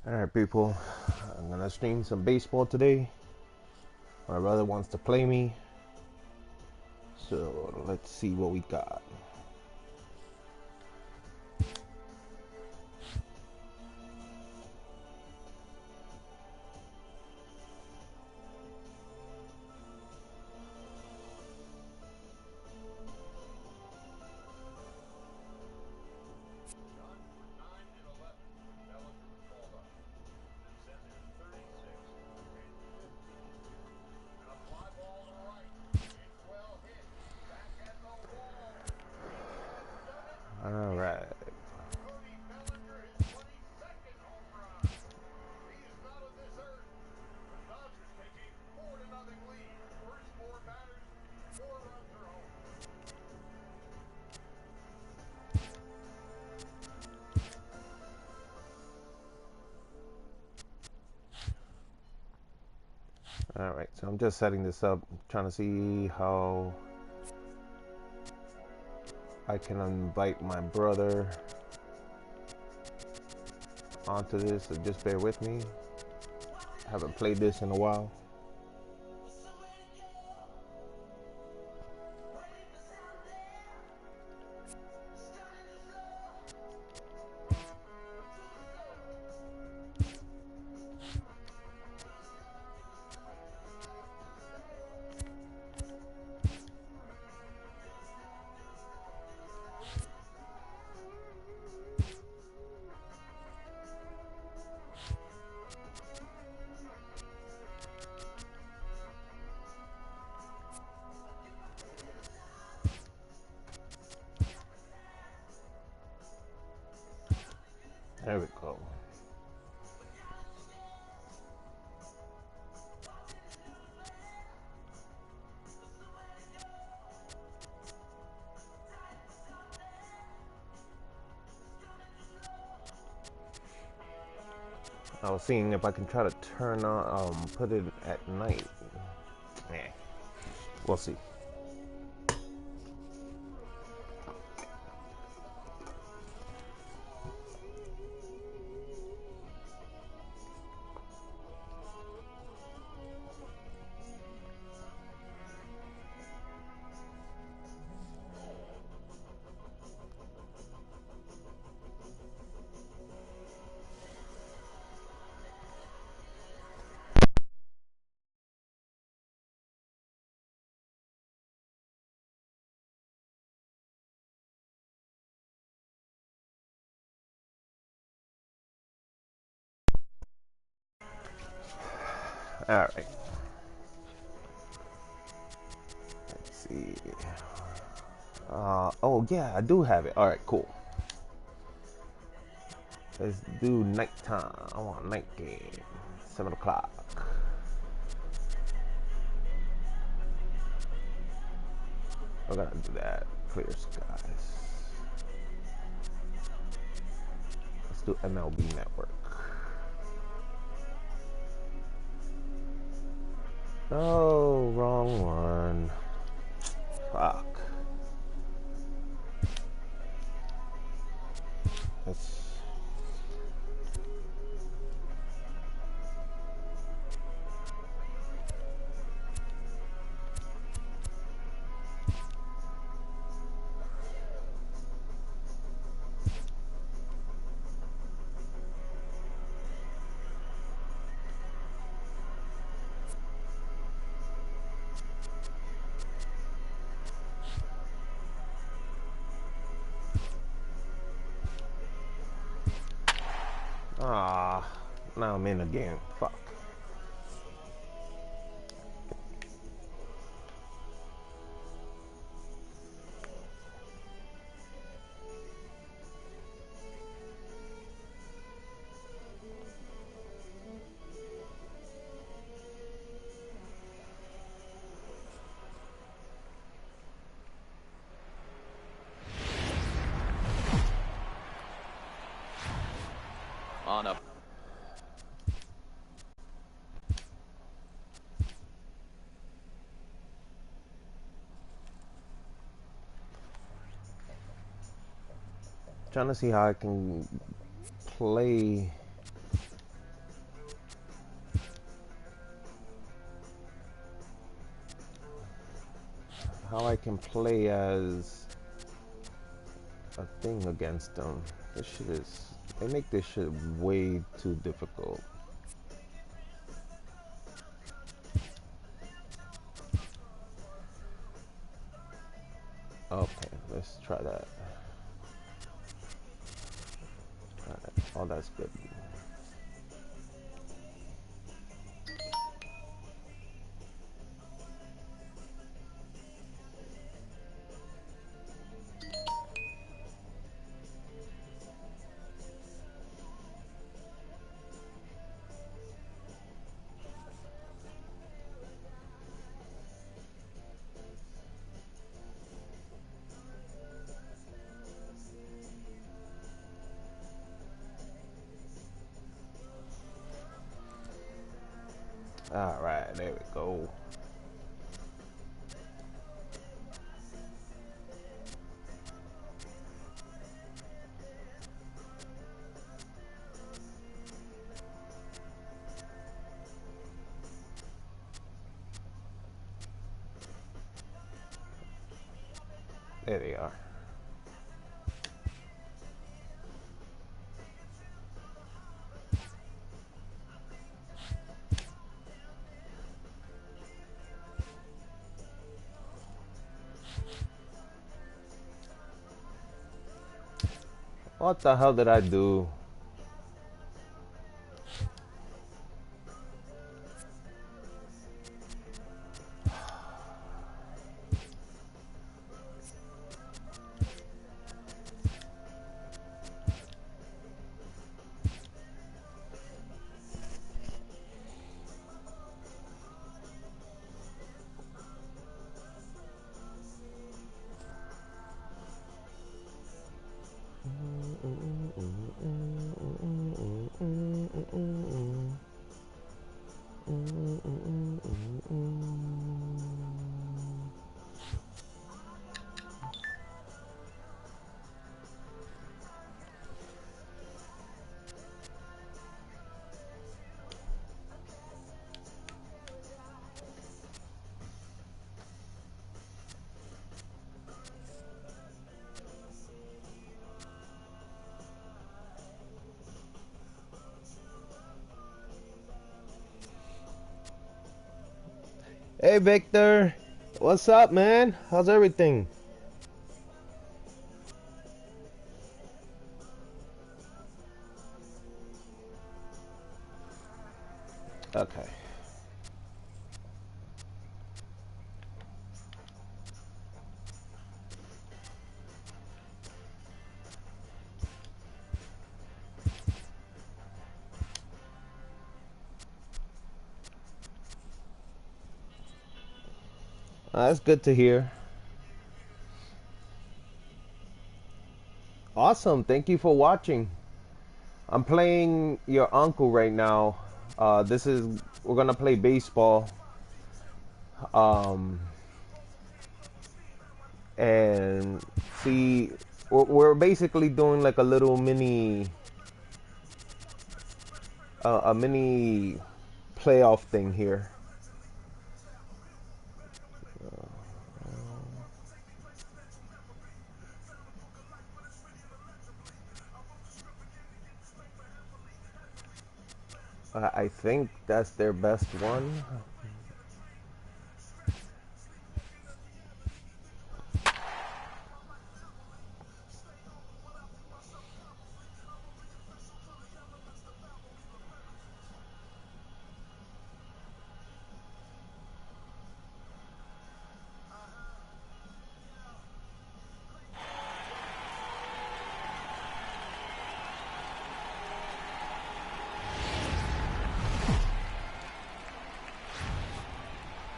Alright, people. I'm gonna stream some baseball today. My brother wants to play me. So let's see what we got. Alright. Alright, so I'm just setting this up, trying to see how I can invite my brother onto this. So just bear with me. Haven't played this in a while. There we go. I was seeing if I can try to turn on, put it at night. Yeah, we'll see. All right. Let's see. Oh yeah, I do have it. All right, cool. Let's do nighttime. I want night game. 7 o'clock. I gotta do that. Clear skies. Let's do MLB Network. Oh, wrong one. Fuck. Let's. Ah, now I'm in again. Fuck. On up. Trying to see how I can play how I can play as a thing against them. This shit is, they make this shit way too difficult. Okay, let's try that. Alright, oh, that's good. All right, there we go. There they are. What the hell did I do? Hey Victor, what's up, man? How's everything? Okay. That's good to hear. Awesome. Thank you for watching. I'm playing your uncle right now. We're gonna play baseball. Um, and see, we're basically doing like a little a mini playoff thing here. I think that's their best one.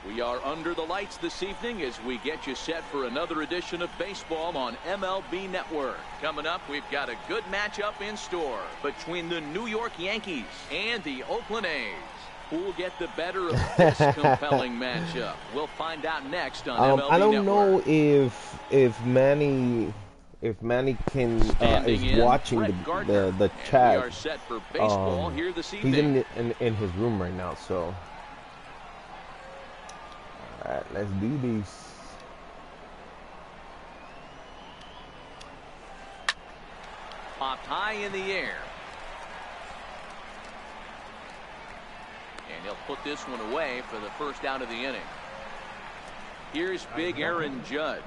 We are under the lights this evening as we get you set for another edition of baseball on MLB Network. Coming up, we've got a good matchup in store between the New York Yankees and the Oakland A's. Who'll get the better of this compelling matchup? We'll find out next on MLB Network. I don't know if Manny can is watching the chat. We are set for baseball here this He's evening. in his room right now, so. Alright, let's do this. Popped high in the air. And he'll put this one away for the first out of the inning. Here's big Aaron Judd.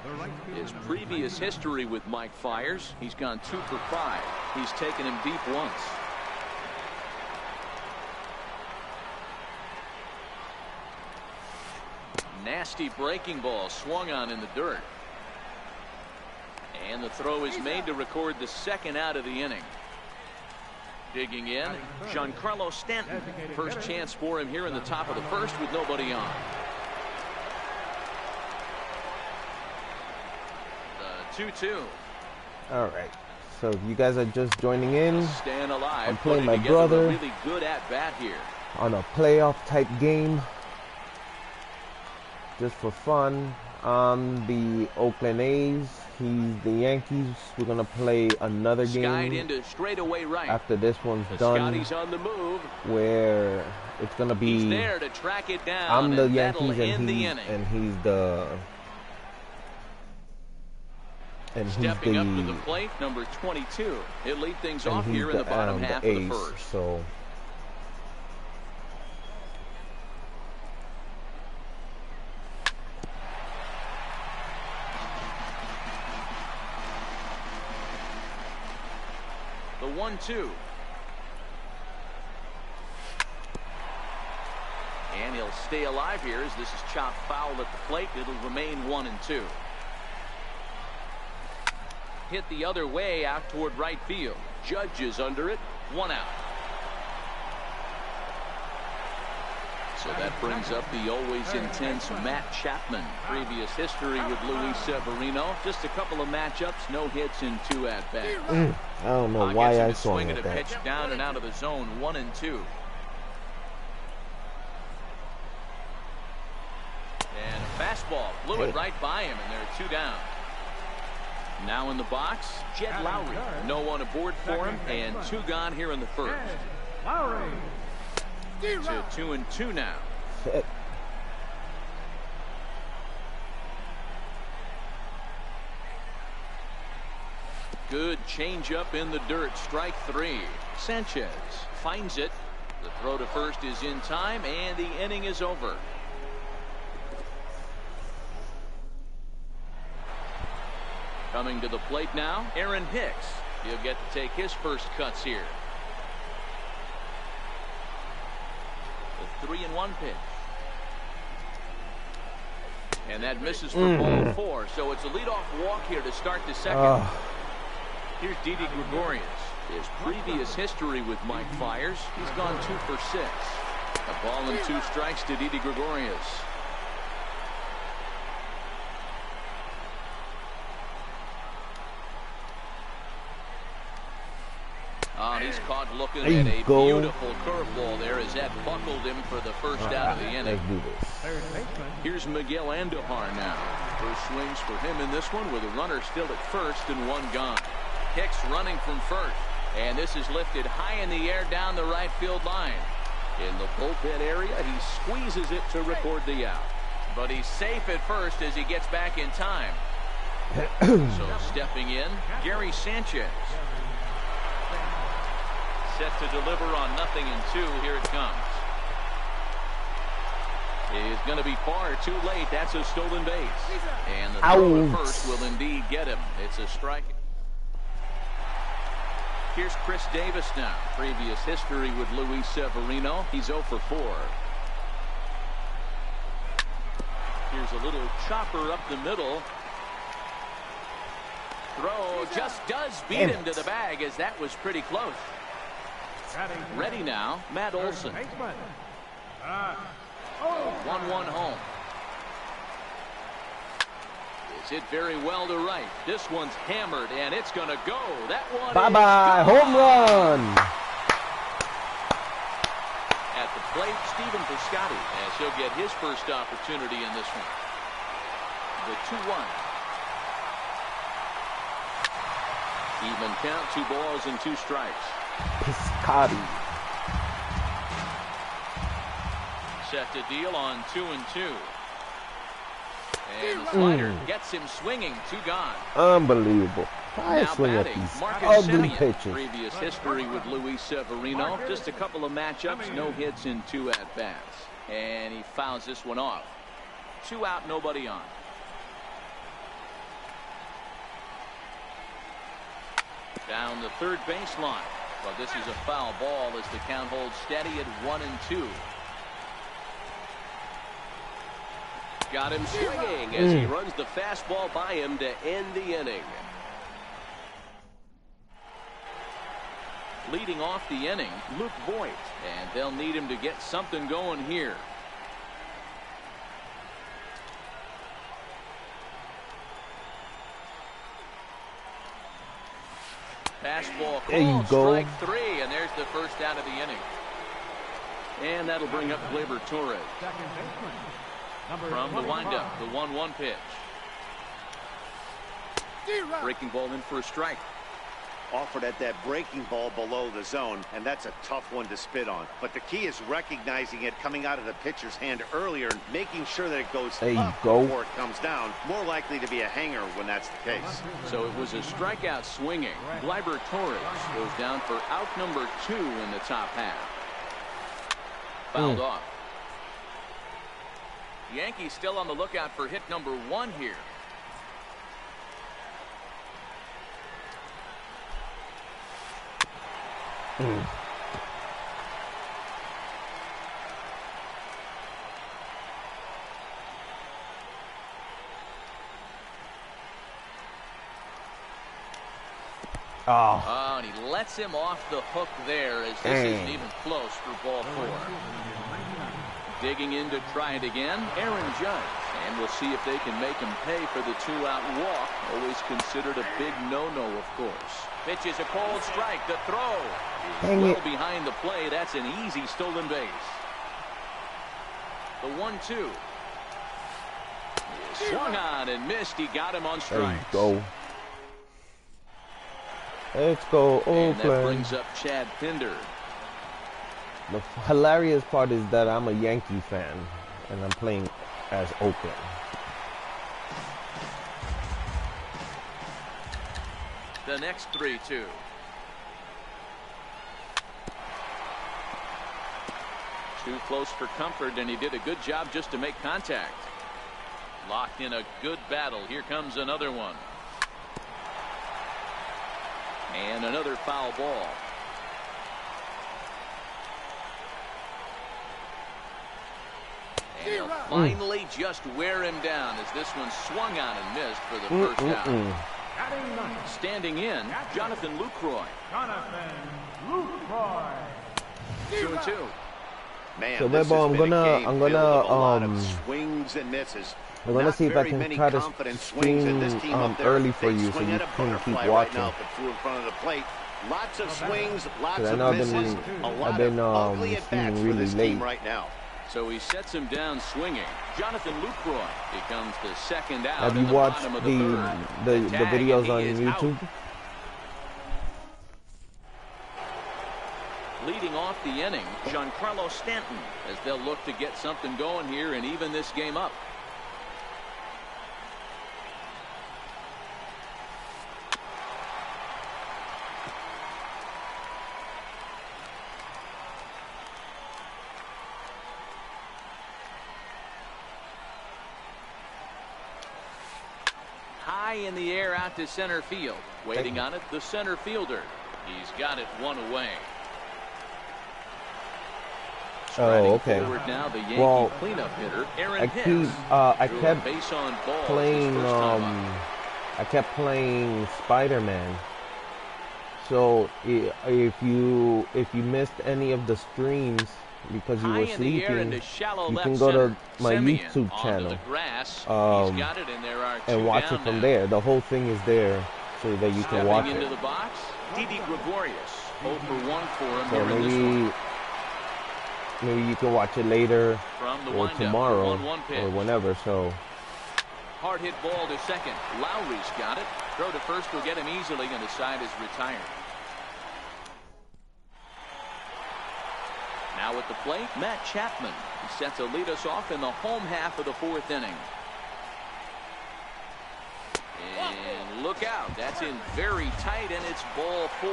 His previous history with Mike Fiers, he's gone 2 for 5. He's taken him deep once. Nasty breaking ball swung on in the dirt. And the throw is made to record the second out of the inning. Digging in, Giancarlo Stanton. First chance for him here in the top of the first with nobody on. The 2-2. All right. So if you guys are just joining in, Staying alive, I'm playing my together brother a really good at bat here. on a playoff type game. Just for fun. I'm the Oakland A's. He's the Yankees. We're gonna play another Skied game into straightaway right. after this one's The done, Scotty's on the move. where it's gonna He's be there to track it down. I'm the and that'll Yankees end the and inning. he's the Stepping up to the plate, number 22. He'll lead things off here in the bottom half of the first. So The 1-2. And he'll stay alive here as this is chopped foul at the plate. It'll remain 1-2. Hit the other way out toward right field. Judge is under it. 1 out. So that brings up the always intense Matt Chapman. Previous history with Luis Severino. Just a couple of matchups, no hits in 2 at-bats. I don't know why I swung swing at at a that. pitch down and out of the zone. 1-2. And a fastball blew it right by him, and there are 2 down. Now in the box, Jed Lowry. No one aboard for him, and 2 gone here in the first. Lowry. To 2-2 now. Shit. Good changeup in the dirt. Strike 3. Sanchez finds it. The throw to first is in time, and the inning is over. Coming to the plate now, Aaron Hicks. He'll get to take his first cuts here. The 3-1 pitch. And that misses for ball 4. So it's a leadoff walk here to start the second. Here's Didi Gregorius. His previous history with Mike Fiers, he's gone 2 for 6. A ball and 2 strikes to Didi Gregorius. He's caught looking at a beautiful curveball there as that buckled him for the first out of the inning. Let's do this. Here's Miguel Andujar now. First swings for him in this one with a runner still at first and 1 gone. Hicks running from first. And this is lifted high in the air down the right field line. In the bullpen area, he squeezes it to record the out. But he's safe at first as he gets back in time. So stepping in, Gary Sanchez. Set to deliver on 0-2. Here it comes. Is going to be far too late. That's a stolen base. And the throw to first will indeed get him. It's a strike. Here's Chris Davis now. Previous history with Luis Severino. He's 0 for 4. Here's a little chopper up the middle. Throw just does beat him to the bag as that was pretty close. Ready now, Matt Olson. 1-1 home. It's hit very well to right. This one's hammered, and it's going to go. That one Bye-bye, home run. At the plate, Stephen Piscotty, as he'll get his first opportunity in this one. The 2-1. Even count, 2 balls and 2 strikes. Piscotty. Set to deal on 2-2. And the slider gets him swinging, 2 gone. Unbelievable. Try to Now swing at batting, these Marcus ugly Semien. pitches. Previous history with Luis Severino. Just a couple of matchups, no hits in 2 at-bats. And he fouls this one off. 2 out, nobody on. Down the third baseline. Well, this is a foul ball as the count holds steady at 1-2. Got him swinging as he runs the fastball by him to end the inning. Leading off the inning, Luke Voigt, and they'll need him to get something going here. Fastball called, there you go. strike 3, and there's the first out of the inning. And that'll bring up Gleyber Torres. From the windup, the 1-1 pitch. Breaking ball in for a strike. Offered at that breaking ball below the zone, and that's a tough one to spit on. But the key is recognizing it coming out of the pitcher's hand earlier and making sure that it goes up before it comes down. More likely to be a hanger when that's the case. So it was a strikeout swinging. Gleyber Torres goes down for out number 2 in the top half. Fouled off. Yankees still on the lookout for hit number 1 here. Oh, and he lets him off the hook there as this isn't even close for ball 4. Digging in to try it again, Aaron Judge. And we'll see if they can make him pay for the 2-out walk. Always considered a big no-no, of course. Pitch is a cold strike. The throw is well behind the play. That's an easy stolen base. The 1-2. Swung on and missed. He got him on strikes. There you go. Let's go, and that Oakland. brings up Chad Pinder. The hilarious part is that I'm a Yankee fan, and I'm playing as Oakland. The next 3-2. Too close for comfort, and he did a good job just to make contact. Locked in a good battle. Here comes another one. And another foul ball. And he'll finally just wear him down as this one swung on and missed for the first out. Standing in, Jonathan Lucroy. 2-2. Man, So, this Bebo, has I'm been a gonna- game I'm filled gonna, with a lot of swings and misses. I'm gonna Not see if I very can many try to confident swings in this stream team up there. early for They you so swing you at a can keep butterfly watching. right now, but threw in front of the plate. Lots of swings, lots I of know I've misses, been- a lot I've been, of ugly at bats seeing for this really team late. right now. So he sets him down swinging. Jonathan Lucroy becomes the second out. Have in you the watched bottom of the third. Tag, videos and on he is YouTube? out. Leading off the inning, Giancarlo Stanton, as they'll look to get something going here and even this game up. High in the air out to center field. Waiting on it, the center fielder. He's got it one away. Oh, okay. Forward now, the Yankee Well, cleanup hitter, Aaron I Hicks. kept Base on ball playing his first time up. I kept playing Spider-Man. So if you missed any of the streams because you High were in the air sleeping, into shallow you left can go to center. my Semien YouTube onto channel, the grass. He's got it, and there are two and watch down it from now. there. The whole thing is there so that you can Stepping watch into it. the box, Didi Gregorius. 0 for 1 for him So here in this one. maybe you can watch it later From the or windup, tomorrow 1-1 pitch. or whenever. So Hard hit ball to second. Lowry's got it. Throw to first will get him easily, and the side is retired. Now at the plate, Matt Chapman. He's set to lead us off in the home half of the 4th inning. look out. That's in very tight, and it's ball 4.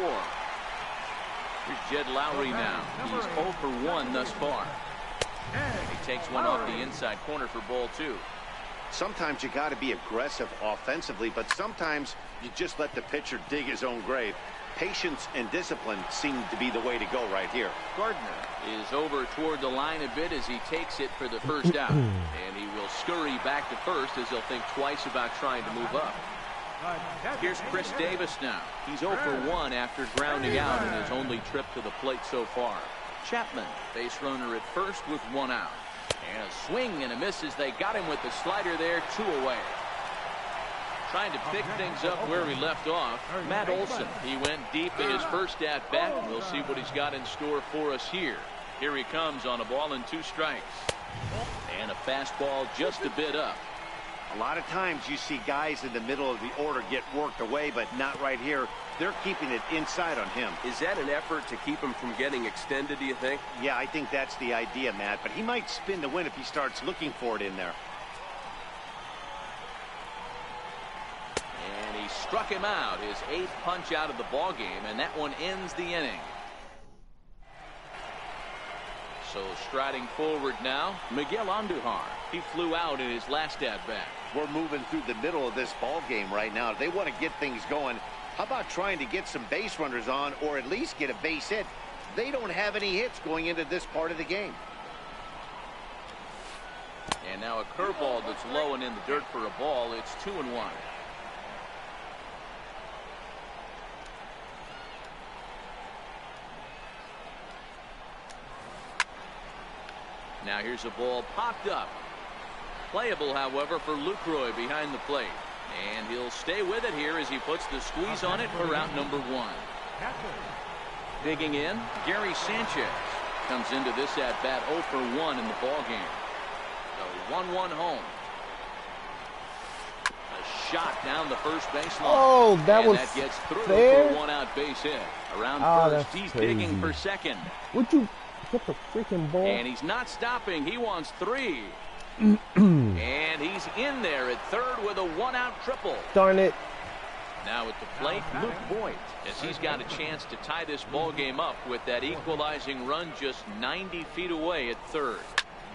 Here's Jed Lowry now. He's 0 for 1 thus far. He takes one off the inside corner for ball 2. Sometimes you got to be aggressive offensively, but sometimes you just let the pitcher dig his own grave. Patience and discipline seem to be the way to go right here. Gardner is over toward the line a bit as he takes it for the first out. And he will scurry back to first as he'll think twice about trying to move up. Here's Chris Davis now. He's 0 for 1 after grounding out in his only trip to the plate so far. Chapman, base runner at first with 1 out. And a swing and a miss as they got him with the slider there, 2 away. Trying to pick things up where he left off, Matt Olson. He went deep in his first at-bat, and we'll see what he's got in store for us here. Here he comes on a ball and 2 strikes. And a fastball just a bit up. A lot of times you see guys in the middle of the order get worked away, but not right here. They're keeping it inside on him. Is that an effort to keep him from getting extended, do you think? Yeah, I think that's the idea, Matt. But he might spin the win if he starts looking for it in there. And he struck him out, his 8th punch out of the ball game, and that one ends the inning. So striding forward now, Miguel Andujar. He flew out in his last at-bat. We're moving through the middle of this ball game right now. They want to get things going. How about trying to get some base runners on, or at least get a base hit? They don't have any hits going into this part of the game. And now a curveball that's low and in the dirt for a ball. It's 2-1. Now here's a ball popped up. Playable, however, for Lucroy behind the plate. And he'll stay with it here as he puts the squeeze on it for out number 1. Digging in, Gary Sanchez comes into this at-bat 0 for 1 in the ball game. The 1-1 home. A shot down the first baseline. Oh, that was that gets through fair? for a 1-out base hit. Around first, he's crazy. digging for second. Would you get the freaking ball? And he's not stopping. He wants 3. And he's in there at third with a 1-out triple. Darn it. Now at the plate, Luke Voigt, as he's got a chance to tie this ball game up with that equalizing run just 90 feet away at third.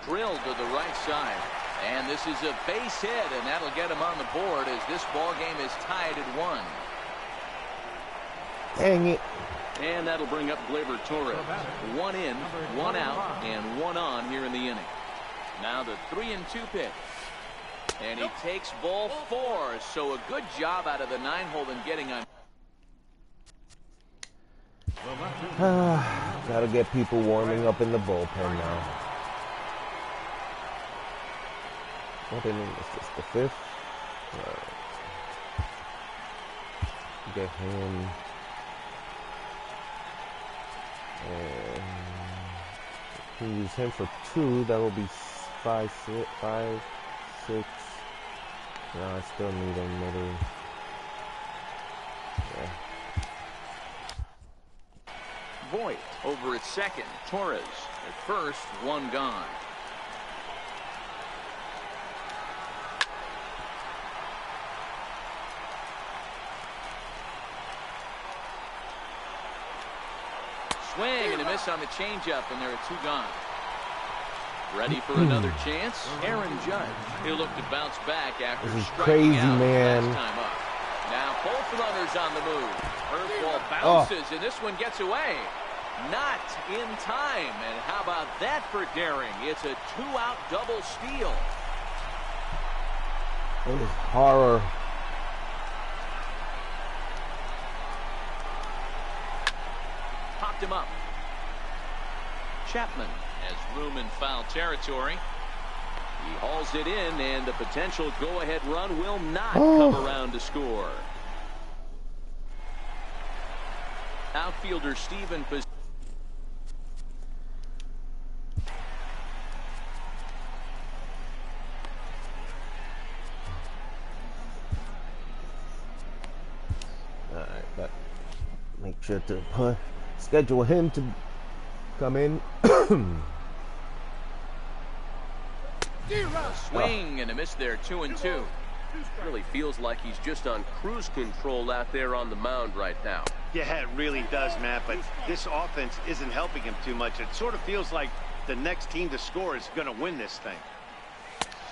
Drilled to the right side. And this is a base hit, and that'll get him on the board as this ball game is tied at 1. Dang it. And that'll bring up Gleyber Torres. 1 in, 1 out, and 1 on here in the inning. Now the 3-2 pitch. And he takes ball 4. So a good job out of the 9-hole in getting on. Gotta get people warming up in the bullpen now. What inning is this? The 5th? Get him. And can use him for 2. That will be 5, 6. No, I still need another. Yeah. Voigt over at second. Torres at first. 1 gone. Swing and a miss on the changeup, and there are 2 gone. Ready for another chance? Aaron Judge. He'll look to bounce back after this is striking crazy, out man. last time up. Now both runners on the move. Curveball bounces, and this one gets away. Not in time. And how about that for daring? It's a 2-out double steal. It is horror. Popped him up. Chapman has room in foul territory. He hauls it in, and the potential go-ahead run will not come around to score. Outfielder Steven Pizarro. Alright, but make sure to schedule him to come in. Swing and a miss there, 2-2. Really feels like he's just on cruise control out there on the mound right now. Yeah, it really does, Matt, but this offense isn't helping him too much. It sort of feels like the next team to score is going to win this thing.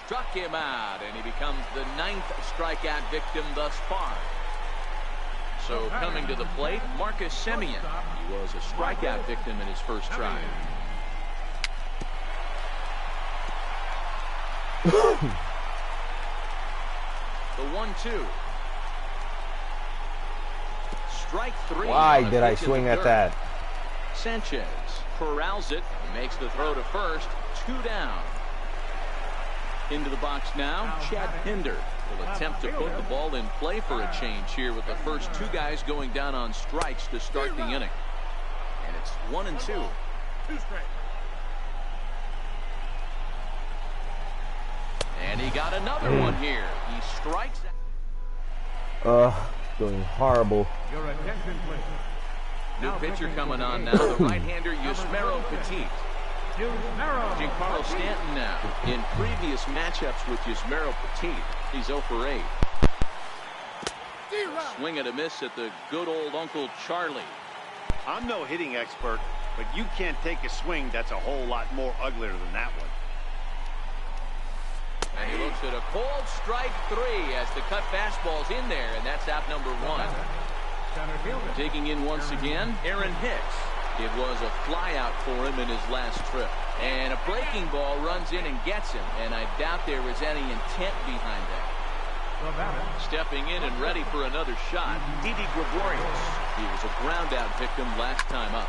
Struck him out, and he becomes the 9th strikeout victim thus far. So coming to the plate, Marcus Semien. He was a strikeout victim in his first try. The 1-2. Strike 3. Why did I swing at that? Sanchez corrals it, makes the throw to first. 2 down. Into the box now, Chad Pinder will attempt to put the ball in play for a change here with the first 2 guys going down on strikes to start the inning. And it's 1-2. And he got another one here. He strikes. Doing horrible. Your attention, please. New pitcher coming on now, the right-hander Yusmeiro Petit. Giancarlo Stanton now. In previous matchups with Yusmeiro Petit, he's 0 for 8. Swing and a miss at the good old Uncle Charlie. I'm no hitting expert, but you can't take a swing that's a whole lot more uglier than that one. And he looks at a cold strike 3 as the cut fastball's in there, and that's out number 1. Taking in once again, Aaron Hicks. It was a flyout for him in his last trip. And a breaking ball runs in and gets him, and I doubt there was any intent behind that. Stepping in and ready for another shot, Didi Gregorius. He was a ground-out victim last time up.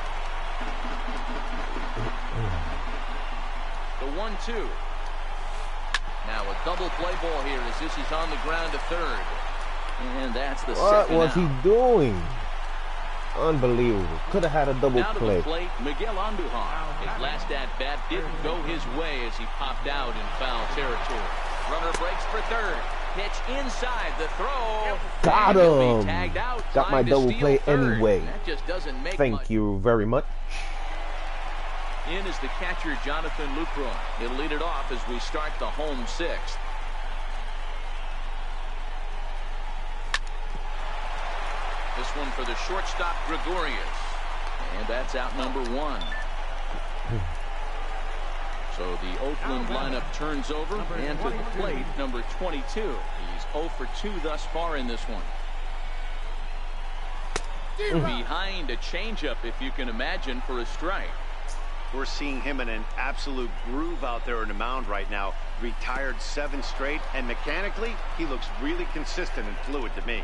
The 1-2. Now a double play ball here as this is on the ground to third. And that's the second out. What was he doing? Unbelievable. Could have had a double now play. To the plate, Miguel Andujar. His last at-bat didn't go his way as he popped out in foul territory. Runner breaks for third. Pitch inside the throw. Got him. Tagged out, got my double play third. anyway. That just doesn't make Thank much. you very much. In is the catcher, Jonathan Lucroy. He'll lead it off as we start the home 6th. This one for the shortstop, Gregorius. And that's out number 1. So the Oakland lineup turns over, and to the plate, number 22. He's 0 for 2 thus far in this one. Behind a changeup, if you can imagine, for a strike. We're seeing him in an absolute groove out there on the mound right now. Retired 7 straight, and mechanically, he looks really consistent and fluid to me.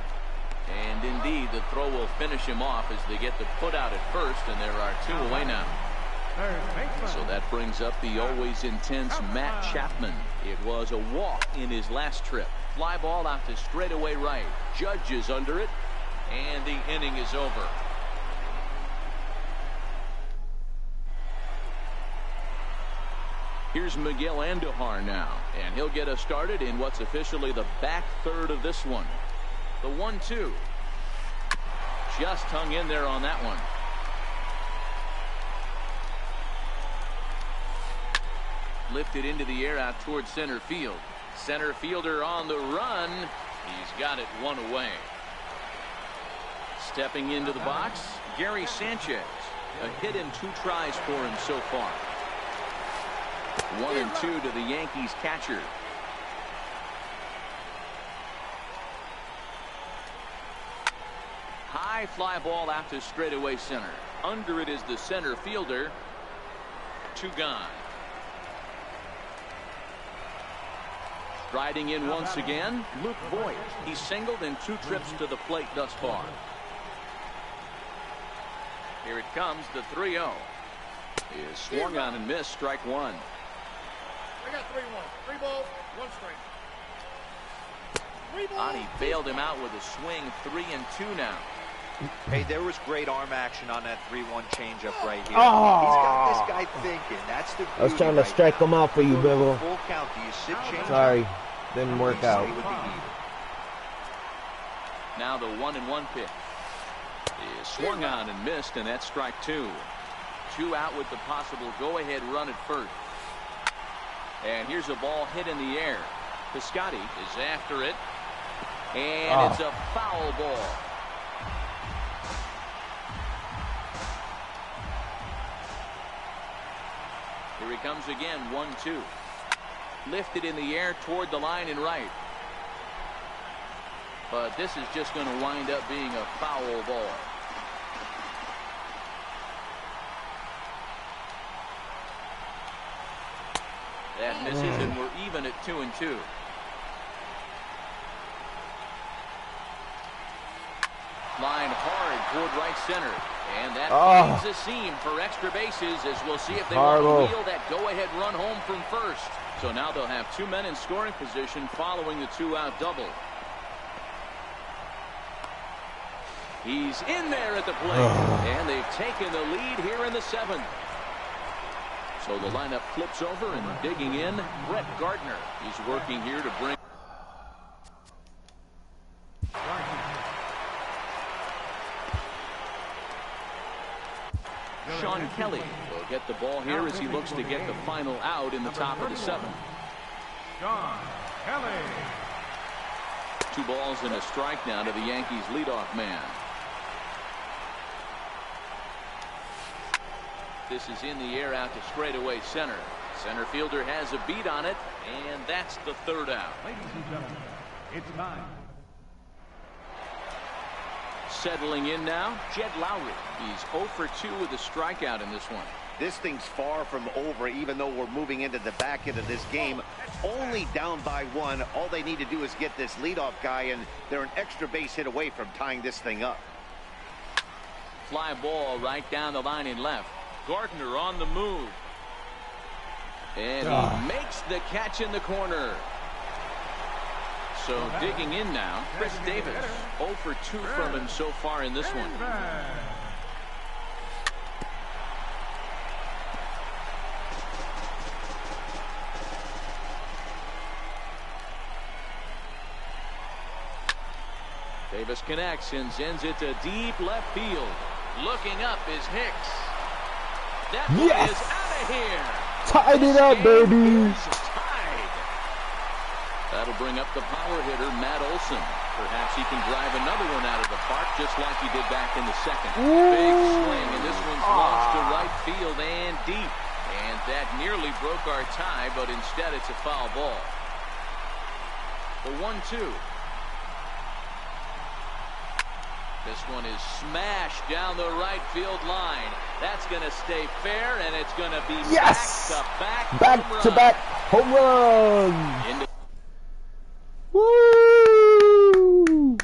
And indeed, the throw will finish him off as they get the put out at first, and there are 2 away now. So that brings up the always intense Matt Chapman. It was a walk in his last trip. Fly ball out to straightaway right. Judge is under it, and the inning is over. Here's Miguel Andujar now, and he'll get us started in what's officially the back third of this one. The 1-2. Just hung in there on that one. Lifted into the air out towards center field. Center fielder on the run. He's got it 1 away. Stepping into the box, Gary Sanchez. A hit in 2 tries for him so far. 1-2 to the Yankees catcher. High fly ball out to straightaway center. Under it is the center fielder. 2 gone. Striding in once again, Luke Voit. He's singled in 2 trips to the plate thus far. Here it comes, the 3-0. He is swung on and missed, strike 1. I got 3-1. 3 balls, 1 strike. 3 balls. He bailed him out with a swing. 3-2 now. Hey, there was great arm action on that 3-1 changeup right here. Oh. He's got this guy thinking. That's the I was trying to strike him out for you, Bevel. Full count. Do you sit change? Sorry, didn't work out. Now the 1-1 pitch is swung on and missed, and that's strike 2. 2 out with the possible go-ahead run at first. And here's a ball hit in the air. Piscotty is after it. And it's a foul ball. Here he comes again, 1-2. Lifted in the air toward the line and right. But this is just going to wind up being a foul ball. That misses, and we're even at 2-2. Line hard toward right center. And that finds a seam for extra bases, as we'll see if they want to wheel that go-ahead run home from first. So now they'll have 2 men in scoring position following the 2-out double. He's in there at the plate, and they've taken the lead here in the 7th. So the lineup flips over, and digging in, Brett Gardner. He's working here to bring. Sean Kelly will get the ball here as he looks to get the final out in the top of the 7th. Sean Kelly. 2 balls and a strike now to the Yankees leadoff man. This is in the air out to straightaway center. Center fielder has a beat on it, and that's the 3rd out. Ladies and gentlemen, it's time. Settling in now, Jed Lowry. He's 0 for 2 with a strikeout in this one. This thing's far from over, even though we're moving into the back end of this game. Only down by 1. All they need to do is get this leadoff guy, and they're an extra base hit away from tying this thing up. Fly ball right down the line and left. Gardner on the move. And he makes the catch in the corner. So digging in now, Chris Davis. 0 for 2 from him so far in this one. Davis connects and sends it to deep left field. Looking up is Hicks. That one is out of here. Tied it up, baby. That'll bring up the power hitter, Matt Olson. Perhaps he can drive another one out of the park, just like he did back in the 2nd. Big swing, and this one's launched to right field and deep. And that nearly broke our tie, but instead it's a foul ball. The 1-2. This one is smashed down the right field line. That's going to stay fair, and it's going to be back-to-back home run. Woo!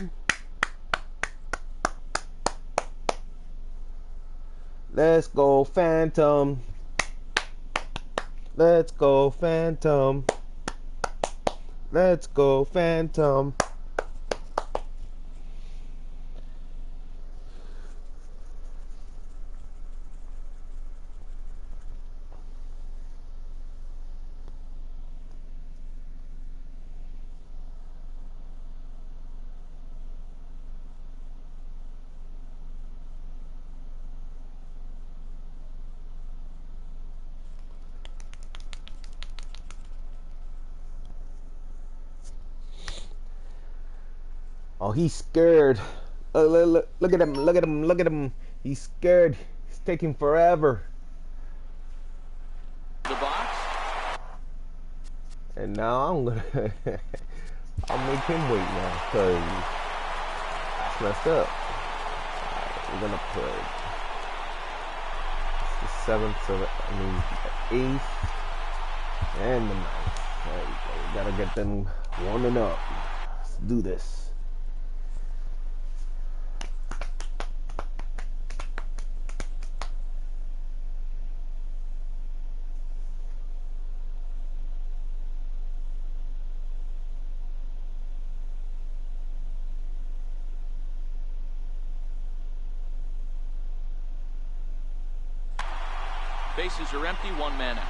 Let's go Phantom. Let's go Phantom. Let's go Phantom. Oh, he's scared. Look at him. Look at him. Look at him. He's scared. He's taking forever. The box. And now I'm gonna I'll make him wait now, because that's messed up. Alright, we're gonna put the 7th of the 8th and the 9th. There you go. We gotta get them warming up. Let's do this. Bases are empty, 1 man out.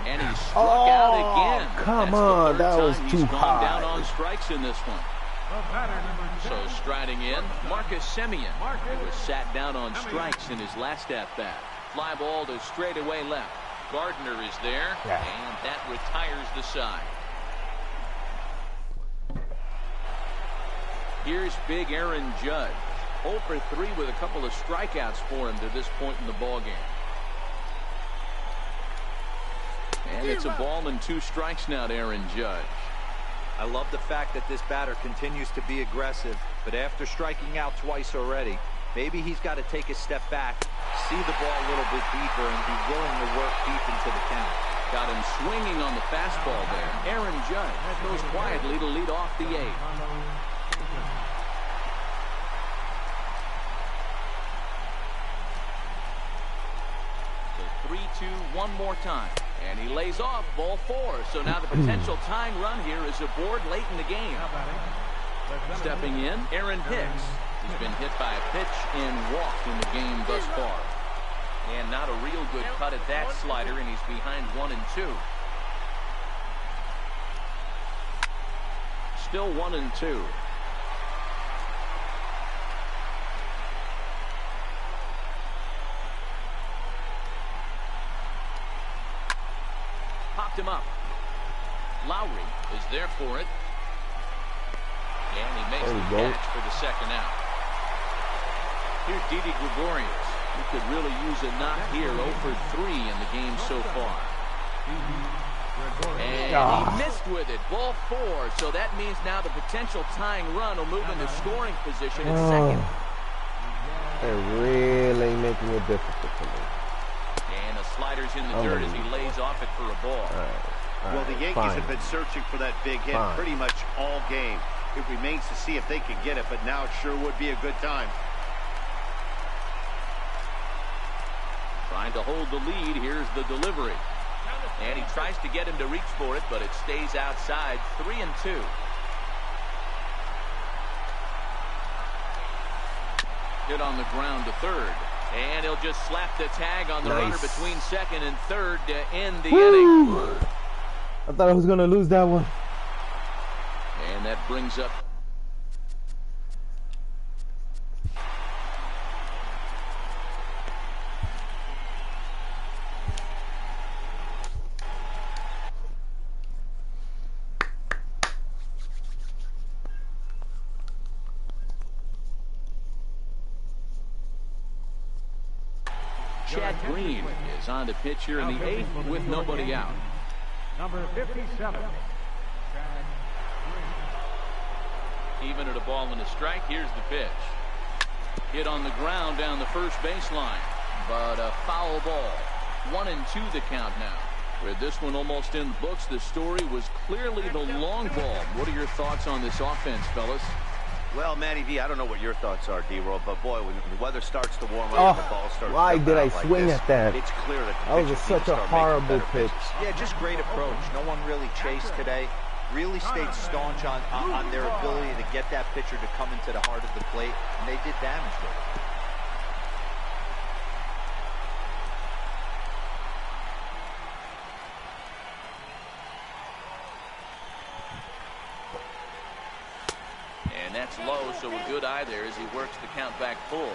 And he struck out again. Come on, that was too high. Down on strikes in this one. So striding in, Marcus Semien, who was sat down on strikes in his last at bat. Fly ball to straightaway left. Gardner is there, and that retires the side. Here's big Aaron Judge. 0 for 3 with a couple of strikeouts for him to this point in the ballgame. And it's a ball and 2 strikes now to Aaron Judge. I love the fact that this batter continues to be aggressive, but after striking out twice already, maybe he's got to take a step back, see the ball a little bit deeper, and be willing to work deep into the count. Got him swinging on the fastball there. Aaron Judge goes quietly to lead off the 8th. So 3-2 one more time. And he lays off ball 4. So now the potential tying run here is aboard late in the game. Stepping in, Aaron Hicks. He's been hit by a pitch and walked in the game thus far. And not a real good cut at that slider, and he's behind 1-2. Still 1-2. Popped him up. Lowry is there for it. And he makes the catch for the second out. Here's Didi Gregorius. He could really use a knock here. 0 for 3 in the game so far. And he missed with it. Ball 4. So that means now the potential tying run will move into scoring position at second. They're really making it difficult for me. And the slider's in the dirt as he lays off it for a ball. Well, the Yankees have been searching for that big hit pretty much all game. It remains to see if they can get it, but now it sure would be a good time. Trying to hold the lead. Here's the delivery. And he tries to get him to reach for it, but it stays outside. 3-2. Hit on the ground to third. And he'll just slap the tag on the runner between second and third to end the inning. I thought I was going to lose that one. And that brings up Chad Green is on the pitch here in the 8th with nobody out. Number 57. Even at a ball and a strike. Here's the pitch. Hit on the ground down the first baseline, but a foul ball. 1-2 the count now. With this one almost in the books, the story was clearly the long ball. What are your thoughts on this offense, fellas? Well, Matty V, I don't know what your thoughts are, D-Roll, but boy, when the weather starts to warm up and the ball starts why to did I like swing this, at that? It's clear that That was such a horrible pitch. Yeah, just great approach. No one really chased today. Really stayed staunch on their ability to get that pitcher to come into the heart of the plate, and they did damage with it. And that's low, so a good eye there as he works the count back full.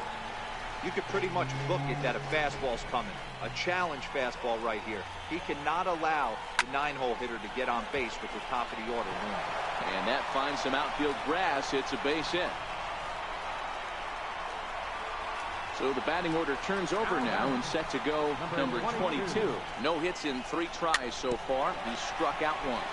You could pretty much book it that a fastball's coming. A challenge fastball right here. He cannot allow the 9-hole hitter to get on base with the top of the order looming. And that finds some outfield grass. It's a base hit. So the batting order turns over now and set to go number 22. No hits in 3 tries so far. He's struck out once.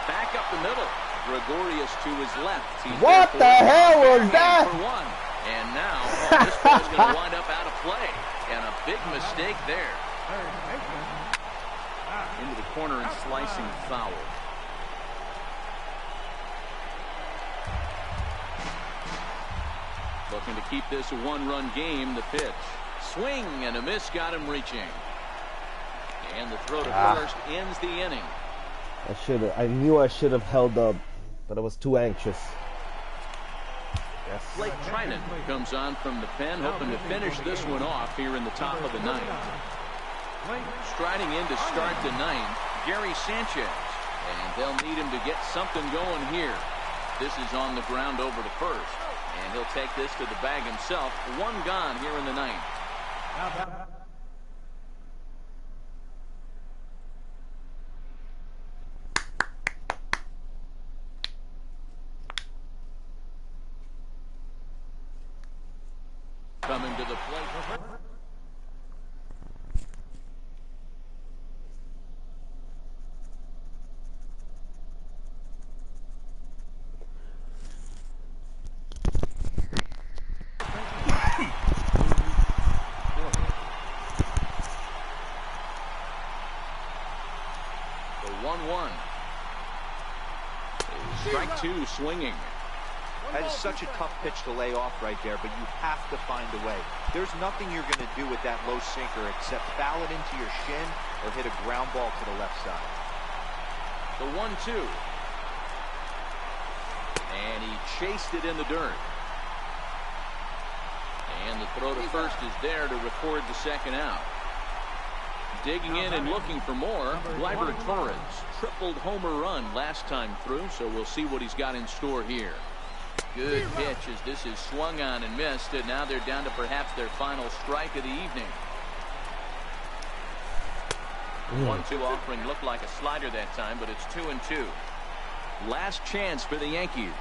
Back up the middle. Gregorius to his left. He's what the hell was that? For one. And now this ball's going to wind up out of play. And a big mistake there. Into the corner and slicing foul. Looking to keep this a 1-run game. The pitch. Swing and a miss got him reaching. And the throw to first ends the inning. I knew I should have held up, but I was too anxious. Yes. Blake Trinan comes on from the pen, hoping to finish this one off here in the top of the 9th. Striding in to start the 9th, Gary Sanchez. And they'll need him to get something going here. this is on the ground over to first. And he'll take this to the bag himself. One gone here in the ninth. Coming to the plate. The 1-1. Strike two swinging. That is such a tough pitch to lay off right there, but you have to find a way. There's nothing you're going to do with that low sinker except foul it into your shin or hit a ground ball to the left side. The 1-2. And he chased it in the dirt. And the throw to first is there to record the second out. Digging in and looking for more, Gleyber Torres. Tripled homer run last time through, so we'll see what he's got in store here. Good pitch as this is swung on and missed, and now they're down to perhaps their final strike of the evening. 1-2 offering looked like a slider that time, but it's 2-2. Last chance for the Yankees.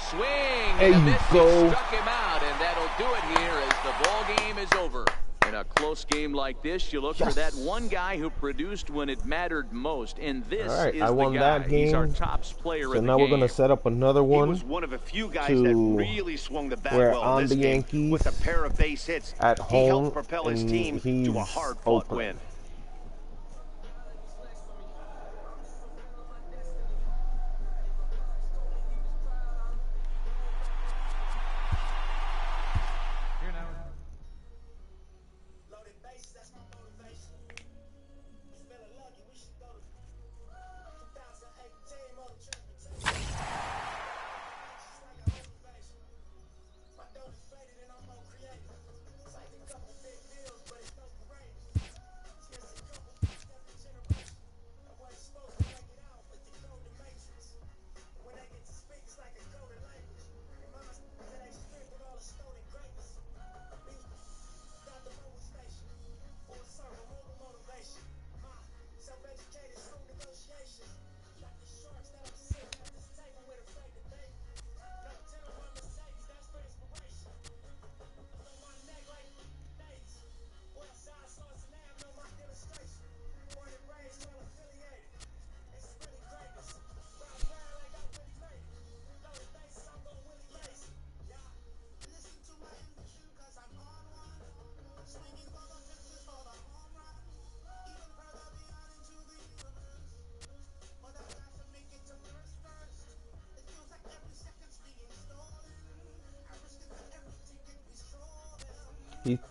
Swing! There and you this go. struck him out, and that'll do it here as the ball game is over. In a close game like this, you look for that one guy who produced when it mattered most, and this is I won the guy. that game. He's our top player So of the now game. we're gonna set up another one. He was one of a few guys that really swung the bat well on in this the game Yankees with a pair of base hits. at He home, helped propel his and team to a hard-fought open. win.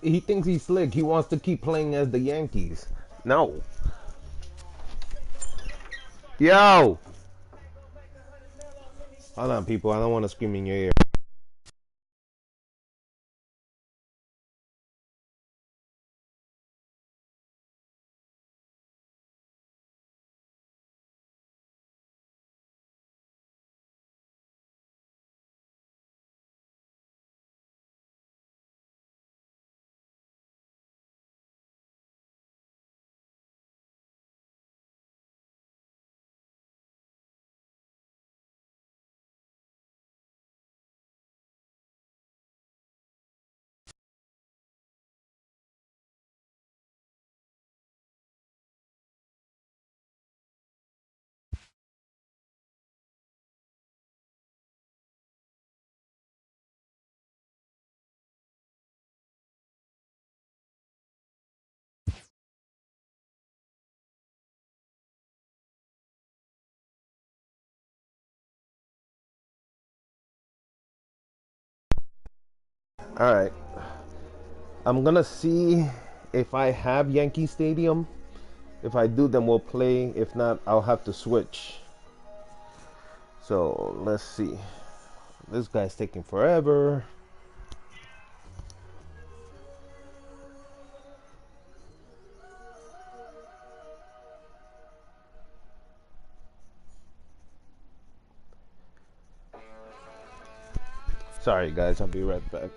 He thinks he's slick. He wants to keep playing as the Yankees. No. Yo! Hold on, people. I don't want to scream in your ear. Alright. I'm gonna see if I have Yankee Stadium. If I do, then we'll play. If not, I'll have to switch. So, let's see. This guy's taking forever. Sorry, guys. I'll be right back.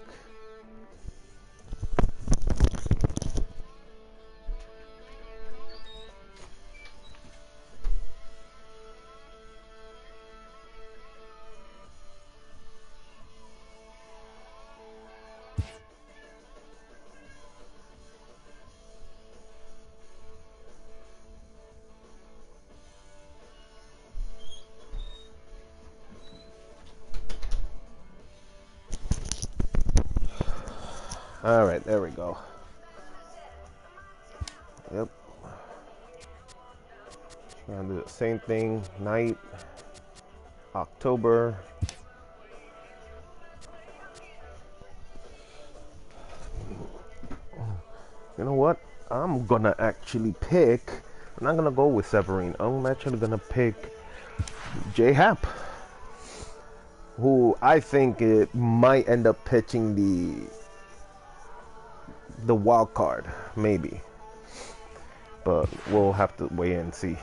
All right, there we go. Yep. Trying to do the same thing. Night, October. You know what? I'm gonna actually pick. I'm not gonna go with Severine. I'm actually gonna pick J-Happ, who I think it might end up pitching the wild card, maybe, but we'll have to wait and see.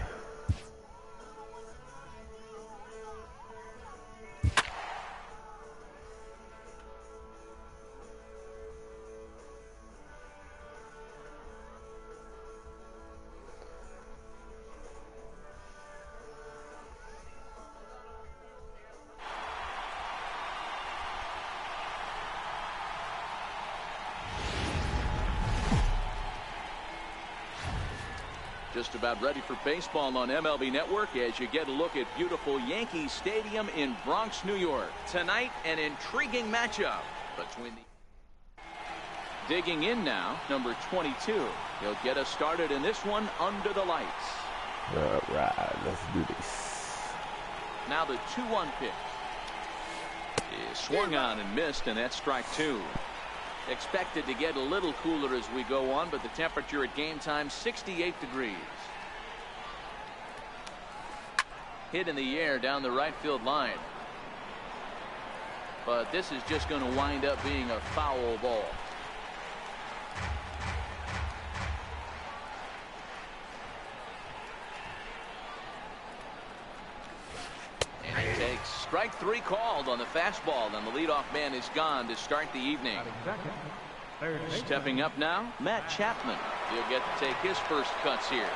Just about ready for baseball on MLB Network as you get a look at beautiful Yankee Stadium in Bronx, New York. Tonight, an intriguing matchup between the... Digging in now, number 22. He'll get us started in this one under the lights. All right, let's do this. Now the 2-1 pitch is swung on and missed, and that's strike 2. Expected to get a little cooler as we go on, but the temperature at game time 68 degrees. Hit in the air down the right field line, but this is just going to wind up being a foul ball. And he takes strike 3 called on the fastball, and the leadoff man is gone to start the evening. Stepping up now, Matt Chapman. He'll get to take his first cuts here.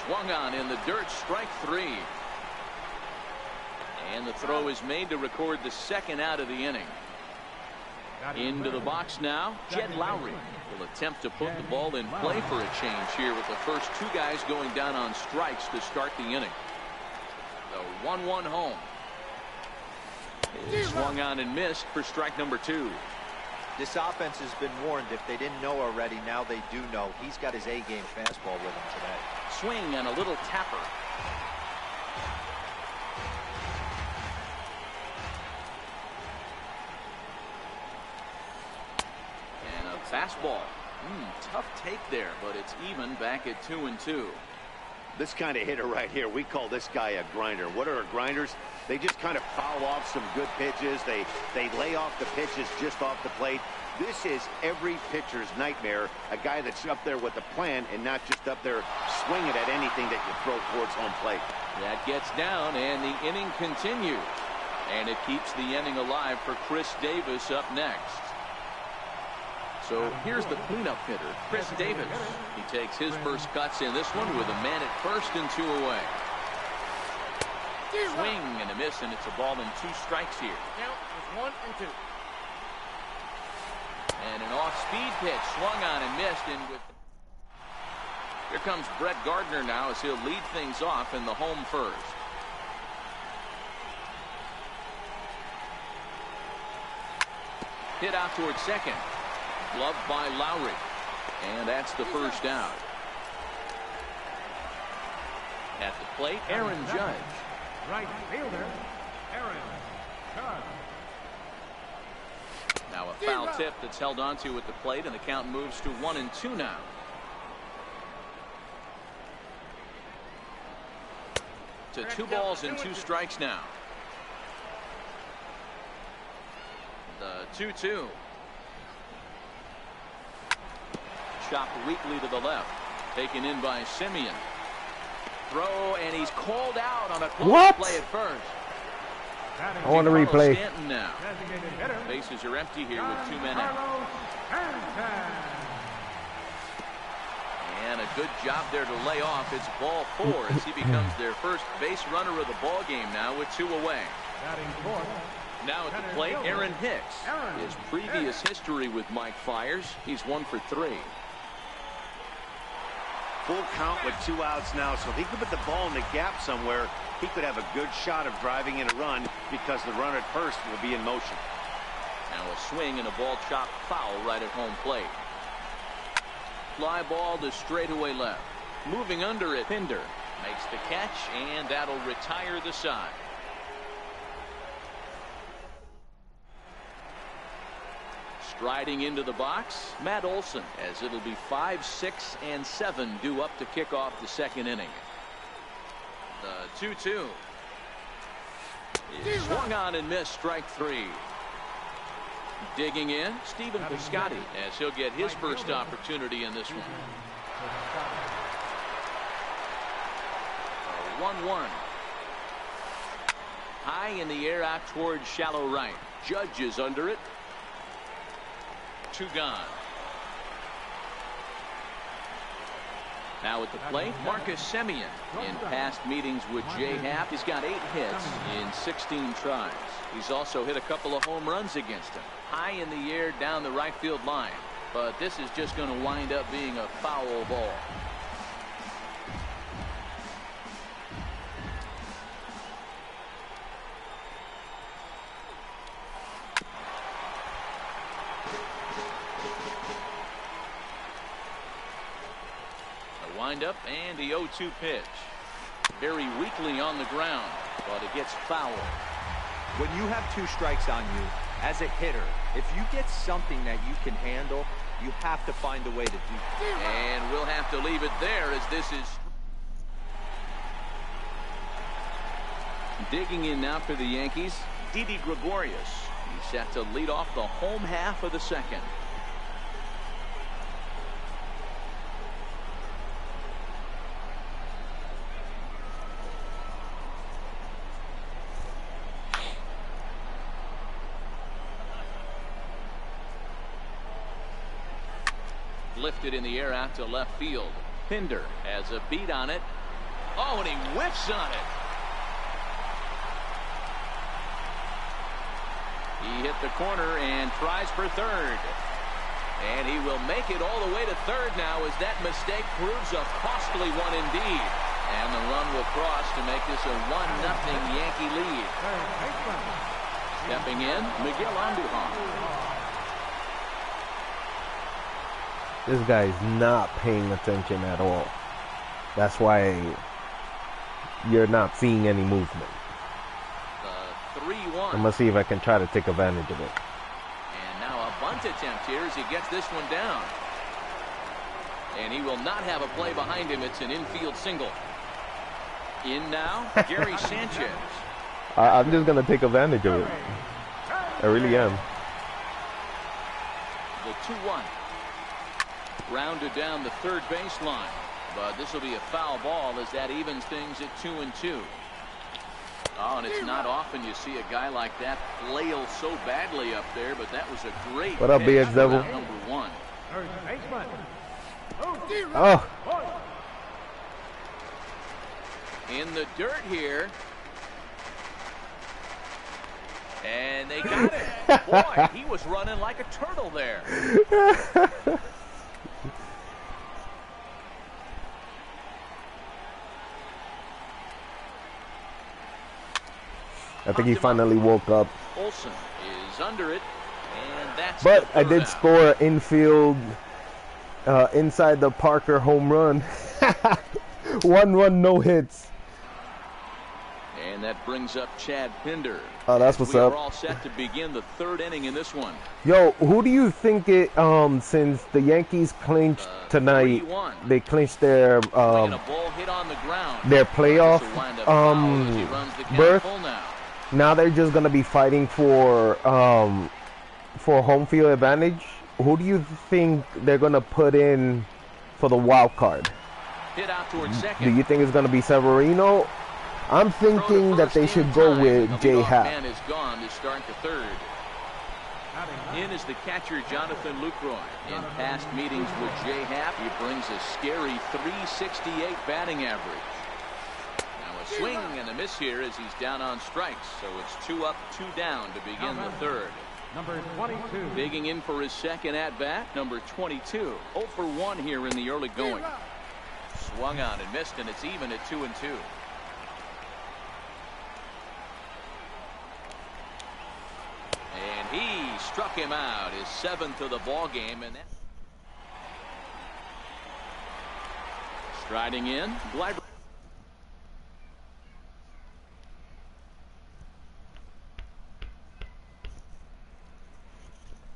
Swung on in the dirt, strike 3. And the throw is made to record the second out of the inning. Into the box now, Jed Lowry will attempt to put the ball in play for a change here with the first 2 guys going down on strikes to start the inning. The 1-1 home. It's swung on and missed for strike number 2. This offense has been warned. If they didn't know already, now they do know. He's got his A-game fastball with him today. Swing and a little tapper. And a fastball. Tough take there, but it's even back at 2-2. This kind of hitter right here, we call this guy a grinder. What are grinders? They just kind of foul off some good pitches. They lay off the pitches just off the plate. This is every pitcher's nightmare, a guy that's up there with a plan and not just up there swinging at anything that you throw towards home plate. That gets down, and the inning continues. And it keeps the inning alive for Chris Davis up next. So here's the cleanup hitter, Chris Davis. He takes his first cuts in this one with a man at first and 2 away. Swing and a miss, and it's a ball and 2 strikes here. Count is 1 and 2. And an off-speed pitch swung on and missed. And with here comes Brett Gardner now as he'll lead things off in the home first. Hit out towards second. Gloved by Lowry. And that's the first out. At the plate, Aaron Judge. Right fielder, Aaron Judge. Now a foul tip that's held onto at the plate, and the count moves to 1-2 now. To 2 balls and 2 strikes now. The 2-2. Chopped weakly to the left. Taken in by Simeon. Throw, and he's called out on a close play at first. I want to replay. Stanton now. Bases are empty here with 2 men out. And a good job there to lay off. It's ball 4 as he becomes their first base runner of the ball game now with 2 away. Now at the plate, Aaron Hicks. His previous history with Mike Fiers, he's 1 for 3. Full count with 2 outs now, so if he could put the ball in the gap somewhere, he could have a good shot of driving in a run because the runner at first will be in motion. Now a swing and a ball chopped foul right at home plate. Fly ball to straightaway left. Moving under it, Pinder makes the catch, and that'll retire the side. Striding into the box, Matt Olson, as it'll be 5, 6, and 7 due up to kick off the second inning. The 2-2 is swung on and missed, strike 3. Digging in, Stephen Piscotty, as he'll get his first opportunity in this one. 1-1. High in the air out towards shallow right. Judge is under it. 2 gone. Now at the plate, Marcus Semien. In past meetings with Jay Happ, he's got 8 hits in 16 tries. He's also hit a couple of home runs against him. High in the air down the right field line. But this is just going to wind up being a foul ball. Wind up and the 0-2 pitch. Very weakly on the ground, but it gets foul. When you have 2 strikes on you, as a hitter, if you get something that you can handle, you have to find a way to do it. And we'll have to leave it there as this is. Digging in now for the Yankees, Didi Gregorius. He's set to lead off the home half of the second. Lifted in the air out to left field. Pinder has a beat on it. Oh, and he whiffs on it. He hit the corner and tries for third. And he will make it all the way to third now as that mistake proves a costly one indeed. And the run will cross to make this a 1-0 Yankee lead. Stepping in, Miguel Andujar. This guy's not paying attention at all. That's why you're not seeing any movement. The 3-1. I'm going to see if I can try to take advantage of it. And now a bunt attempt here as he gets this one down. And he will not have a play behind him. It's an infield single. In now, Gary Sanchez. I'm just going to take advantage of it. I really am. The 2-1. Rounded down the third baseline, but this will be a foul ball as that evens things at 2-2. Oh, and it's not often you see a guy like that flail so badly up there, but that was a great. What up, BX Devil? Number 1. Oh. In the dirt here. And they got it. Boy, he was running like a turtle there. I think he finally woke up. Olson is under it, and that's. But I did score an infield, inside the Parker home run. 1 run, no hits. And that brings up Chad Pinder. Oh, that's what's up. We're all set to begin the third inning in this one. Yo, who do you think it? Since the Yankees clinched tonight, 3-1. they clinched their A ball hit on the ground. their playoff berth. Now they're just gonna be fighting for home field advantage. Who do you think they're gonna put in for the wild card? Hit out towards second. Do you think it's gonna be Severino, I'm thinking that they should go with J. Happ. Man is gone to start the third. In is the catcher, Jonathan Lucroy. In past meetings with J. Happ, he brings a scary .368 batting average. Now a swing and a miss here as he's down on strikes. So it's 2 up, 2 down to begin the third. Number 22. Digging in for his second at-bat, number 22. 0 for 1 here in the early going. Swung on and missed, and it's even at 2-2. And he struck him out, his 7th of the ball game, and that. Striding in, Gleyber.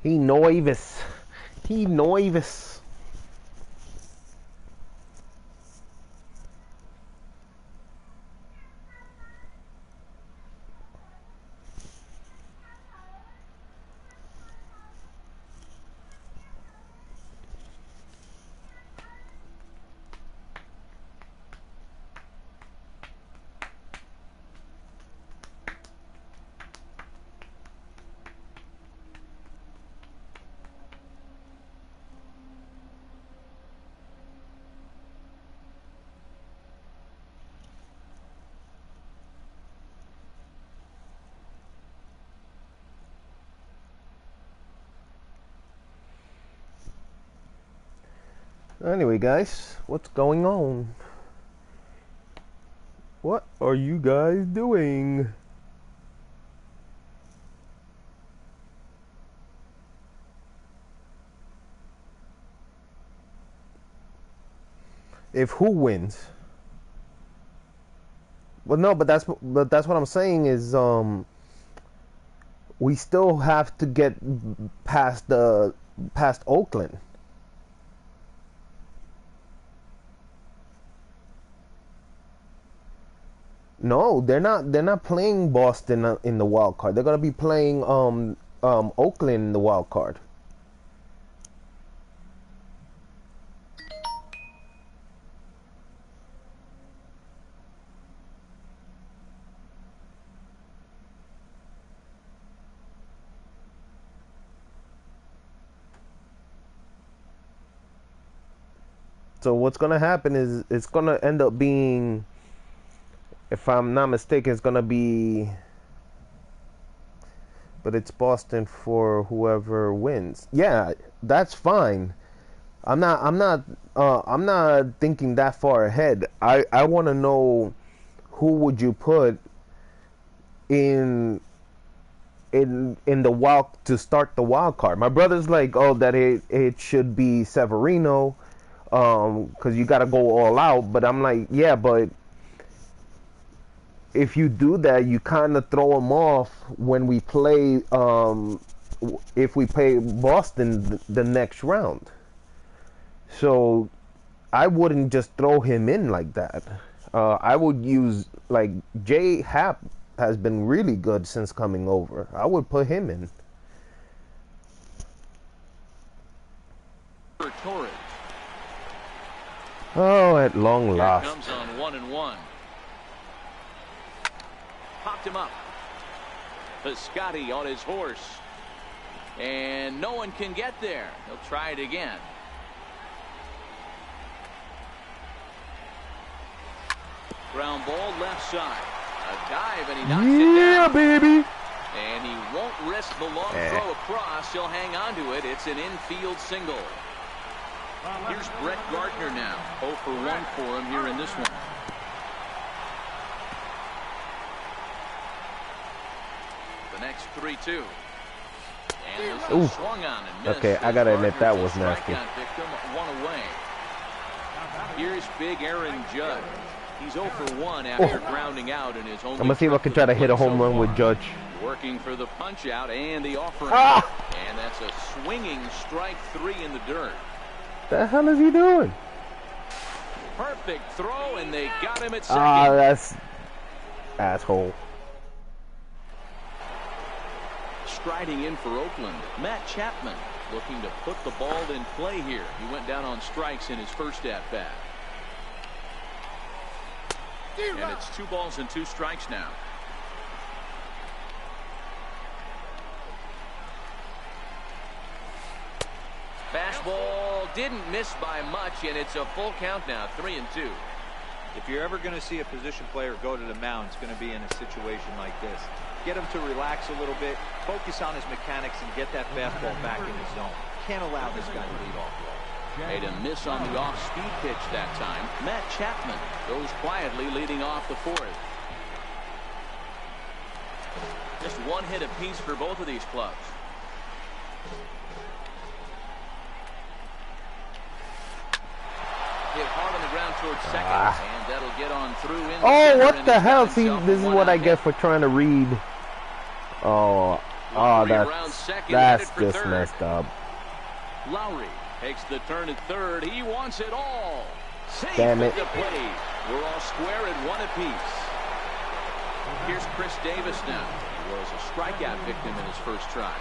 He nervous. He nervous. Anyway, guys, what's going on? What are you guys doing? If who wins? Well, no, but that's what I'm saying is we still have to get past Oakland. No, they're not playing Boston in the wild card. They're gonna be playing Oakland in the wild card. So what's gonna happen is it's gonna end up being, if I'm not mistaken, it's gonna be, but it's Boston for whoever wins. Yeah, that's fine. I'm not thinking that far ahead. I want to know who would you put in the wild to start the wild card. My brother's like, oh, that it should be Severino, because you got to go all out. But I'm like, yeah, but if you do that, you kind of throw them off when we play, if we play Boston the next round. So I wouldn't just throw him in like that. I would use, like, J. Happ has been really good since coming over. I would put him in. Torres. Oh, at long Here last. Comes on 1-1. Popped him up. Piscotty on his horse. And no one can get there. He'll try it again. Ground ball left side. A dive and he knocks it down. Yeah, baby. And he won't risk the long throw across. He'll hang on to it. It's an infield single. Here's Brett Gardner now. 0 for 1 for him here in this one. The next 3-2. And this is swung on and missed. Okay, I gotta admit that was nasty. Victim, 1 away. Here's big Aaron Judge. He's 0 for 1 after grounding out in his own. I'm gonna see if I can try to hit a home run with Judge. Working for the punch out and the offering. And that's a swinging strike 3 in the dirt. The hell is he doing? Perfect throw, and they got him at second. Ah, that's asshole. Striding in for Oakland, Matt Chapman looking to put the ball in play here. He went down on strikes in his first at-bat. And it's 2 balls and 2 strikes now. Fastball didn't miss by much, and it's a full count now, 3-2. If you're ever going to see a position player go to the mound, it's going to be in a situation like this. Get him to relax a little bit, focus on his mechanics, and get that fastball back in the zone. Can't allow this guy to lead off. Made a miss on the off-speed pitch that time. Matt Chapman goes quietly leading off the 4th. Just 1 hit apiece for both of these clubs. Hit hard on the ground towards second, and that'll get on through in the center, what the hell? See, this is what I get for trying to read. That's just messed up. Lowry takes the turn at third. He wants it all. Safe Damn it. at the plate. We're all square at 1 apiece. Here's Chris Davis now. He was a strikeout victim in his first try.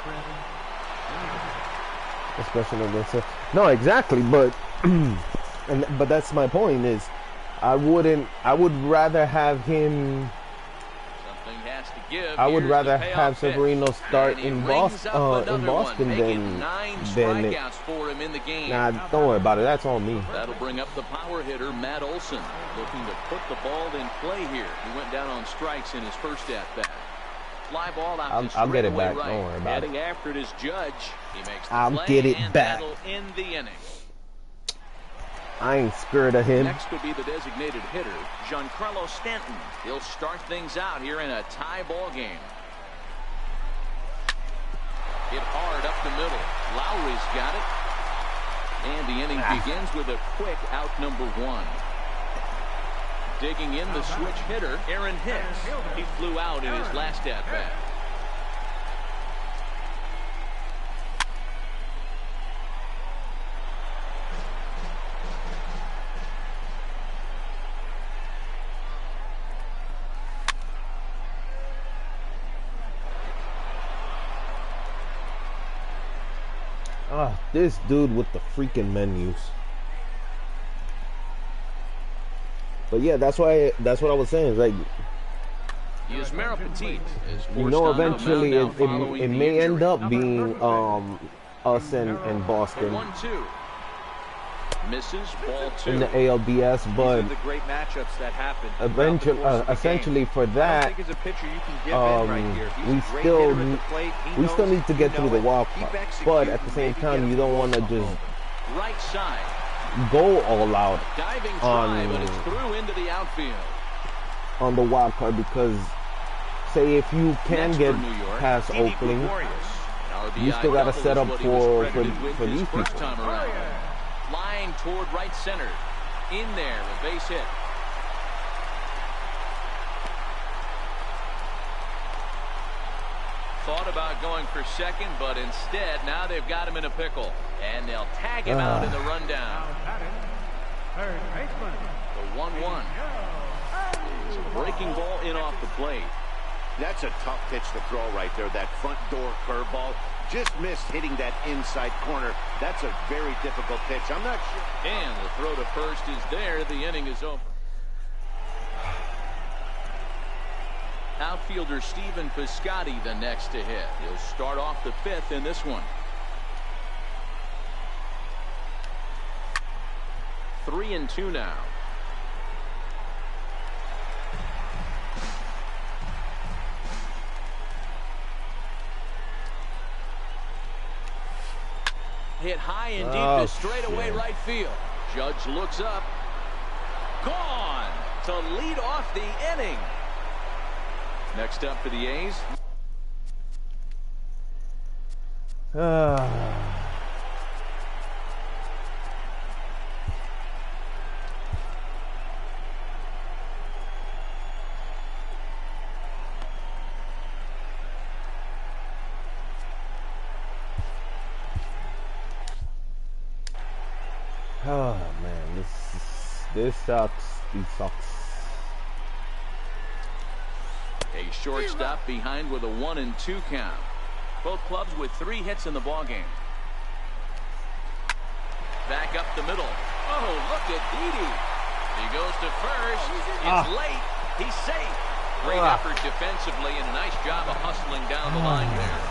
Especially against it. No, exactly, but but that's my point is I would rather have him. Something has to give. I would Here's rather the have payoff Severino pitch. start And he in rings up Boston another than 9 than it. strikeouts for him in the game. Nah, don't worry about it. That's on me. That'll bring up the power hitter, Matt Olson, looking to put the ball in play here. He went down on strikes in his first at-bat. Fly ball out to I'll get it straightaway back. right. Don't worry about Heading it. after it is Judge. He makes the I'll play, get it and back. that'll end the inning. I ain't scared of him. Next will be the designated hitter, Giancarlo Stanton. He'll start things out here in a tie ball game. Hit hard up the middle. Lowry's got it. And the inning begins with a quick out number 1. Digging in the switch hitter, Aaron Hicks. He flew out in his last at-bat. This dude with the freaking menus. But yeah, that's what I was saying. It's like, Yusmeiro Petit is you forced know, onto the eventually mound now it following the may injury. end up being us and Boston 1-2. Misses, ball 2. in the ALDS, but These are the great matchups that happen. eventually, essentially for that, we still need to get through the wild card. But at the same time, you don't want to just Right side. go all out Diving try, but it's through into the outfield. on the wild card because, say, if you can Next get for New York, past Didi Oakland, Gregorius. you still got to RBI set up double is what he was for credited with his these first people. time around. Flying toward right center. In there, a base hit. Thought about going for second, but instead, now they've got him in a pickle. And they'll tag him out in the rundown. The 1-1. It's a breaking ball in off the plate. That's a tough pitch to throw right there. That front door curveball just missed hitting that inside corner. That's a very difficult pitch. I'm not sure. And the throw to first is there. The inning is over. Outfielder Stephen Piscotty the next to hit. He'll start off the 5th in this one. 3-2 now. Hit high and deep to straightaway right field. Judge looks up. Gone to lead off the inning. Next up for the A's. Oh man, this sucks. He sucks. A shortstop behind with a 1-2 count. Both clubs with 3 hits in the ballgame. Back up the middle. Oh, look at Didi. He goes to first. It's late. He's safe. Great effort defensively and a nice job of hustling down the line there.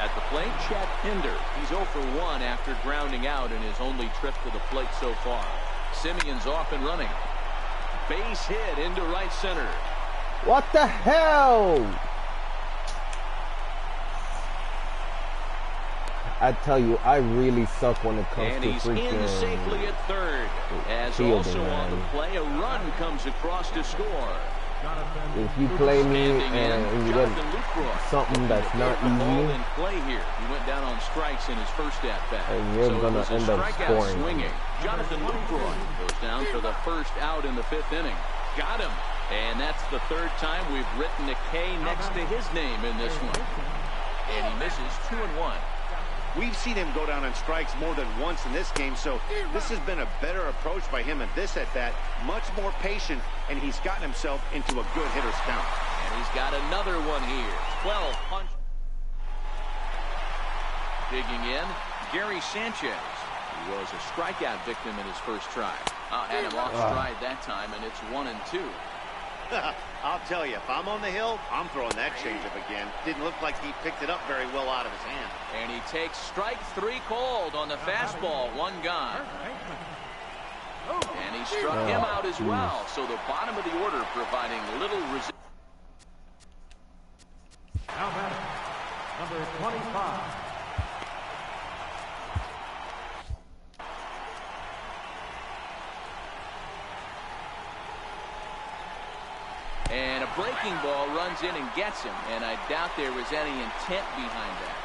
At the plate, Chad Pinder. He's 0 for 1 after grounding out in his only trip to the plate so far. Simeon's off and running. Base hit into right center. What the hell? I tell you, I really suck when it comes to freaking. And he's in safely at third. As fielding, also man. on the play, a run comes across to score. If you play me and you get something that's not easy, in play here. He went down on strikes in his first at-bat. And you're gonna end up scoring. Swinging. Jonathan Lucroy goes down for the first out in the 5th inning. Got him. And that's the 3rd time we've written a K next to his name in this one. And he misses 2-1. We've seen him go down on strikes more than once in this game, so this has been a better approach by him in this at-bat. Much more patient, and he's gotten himself into a good hitter's count. And he's got another one here. 12 punch. Digging in, Gary Sanchez. He was a strikeout victim in his first try. Had him off stride that time, and it's 1-2. I'll tell you, if I'm on the hill, I'm throwing that changeup again. Didn't look like he picked it up very well out of his hand. And he takes strike 3 called on the fastball. 1 gone. And he struck him out as well. So the bottom of the order providing little resistance. Now batter, number 25. And a breaking ball runs in and gets him. And I doubt there was any intent behind that.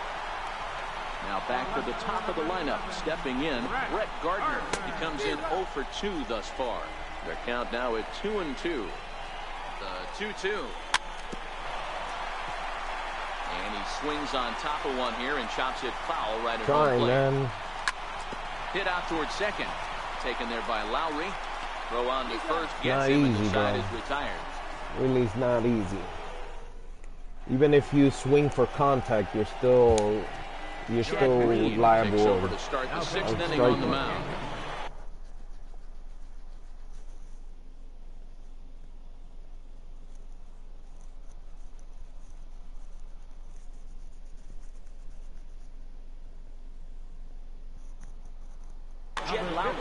Now back to the top of the lineup. Stepping in, Brett Gardner. He comes in 0 for 2 thus far. Their count now at 2-2. The 2-2. And he swings on top of one here and chops it foul right at home plate. man. Hit out towards second. Taken there by Lowry. Throw on to first. Gets Not him, and easy, the side bro. is retired. Really, it's not easy. Even if you swing for contact, you're still liable. Takes over to start the 6th inning on the mound. Jed Lowry.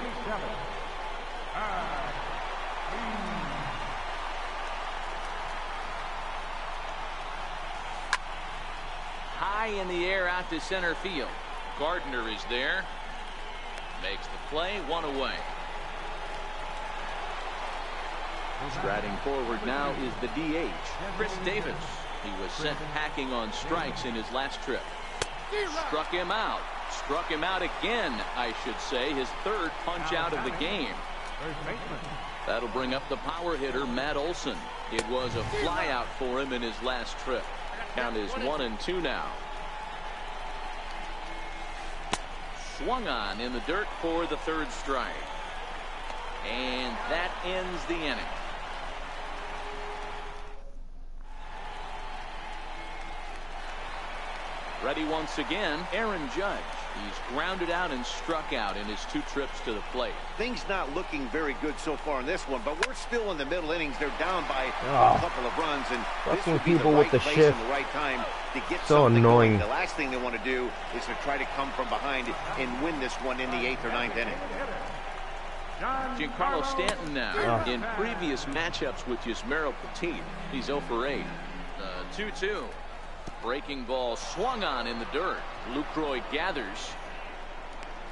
High in the air out to center field. Gardner is there. Makes the play, 1 away. Striding forward now is the DH, Chris Davis. He was sent packing on strikes in his last trip. Struck him out. Struck him out again, I should say. His 3rd punch out of the game. That'll bring up the power hitter, Matt Olson. It was a fly out for him in his last trip. Count is 1-2 now. Swung on in the dirt for the 3rd strike. And that ends the inning. Ready once again, Aaron Judge. He's grounded out and struck out in his 2 trips to the plate. Things not looking very good so far in this one, but we're still in the middle innings. They're down by a couple of runs, and this would be the right place and the right time to get so annoying. Going. The last thing they want to do is to try to come from behind and win this one in the 8th or 9th inning. Giancarlo Stanton now in previous matchups with Yusmeiro Petit. He's 0 for 8. 2-2. Breaking ball swung on in the dirt. Lucroy gathers.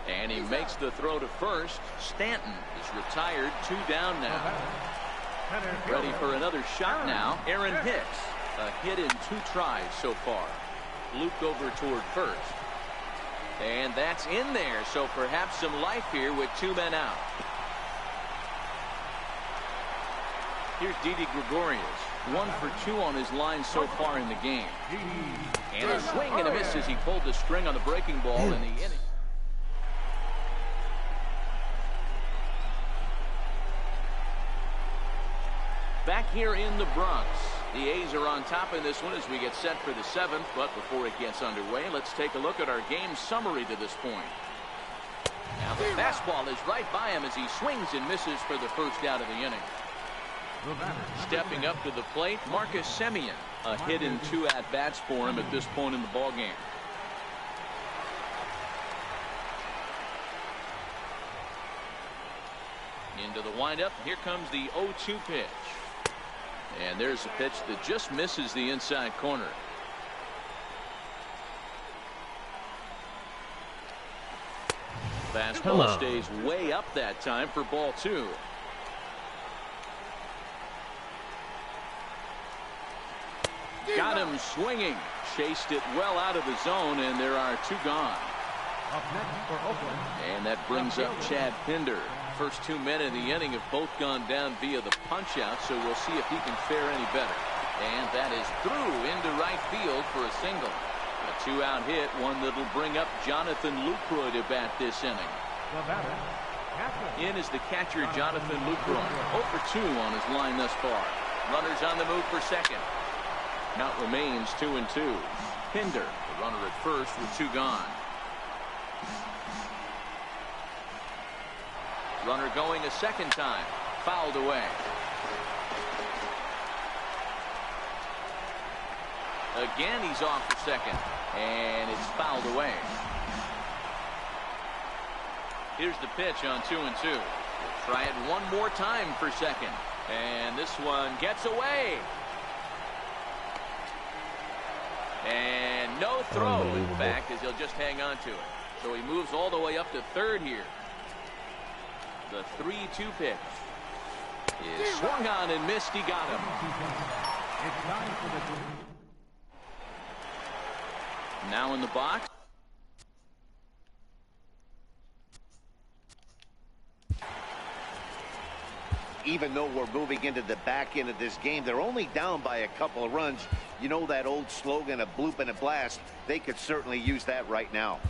And he makes the throw to first. Stanton is retired. 2 down now. Ready for another shot now. Aaron Hicks. A hit in 2 tries so far. Luke over toward first. And that's in there. So perhaps some life here with 2 men out. Here's Didi Gregorius. 1 for 2 on his line so far in the game. And a swing and a miss as he pulled the string on the breaking ball in the inning. Back here in the Bronx, the A's are on top in this one as we get set for the 7th. But before it gets underway, let's take a look at our game summary to this point. Now Fastball is right by him as he swings and misses for the first out of the inning. Stepping up to the plate, Marcus Semien. A hit and 2 at-bats for him at this point in the ballgame. Into the windup. Here comes the 0-2 pitch. And there's a pitch that just misses the inside corner. Fastball stays way up that time for ball 2. Got him swinging. Chased it well out of the zone, and there are 2 gone. And that brings up Chad Pinder. First 2 men in the inning have both gone down via the punch-out, so we'll see if he can fare any better. And that is through into right field for a single. A 2-out hit, one that'll bring up Jonathan Lucroy to bat this inning. In is the catcher, Jonathan Lucroy. 0 for 2 on his line thus far. Runners on the move for second. Count remains 2-2. Pinder, the runner at first with 2 gone. Runner going a second time. Fouled away. Again, he's off for second. And it's fouled away. Here's the pitch on 2-2. Try it one more time for second. And this one gets away. And no throw, in fact, as he'll just hang on to it. So he moves all the way up to third here. The 3-2 pitch is swung on and missed. He got him. Now in the box. Even though we're moving into the back end of this game, they're only down by a couple of runs. You know that old slogan, a bloop and a blast? They could certainly use that right now.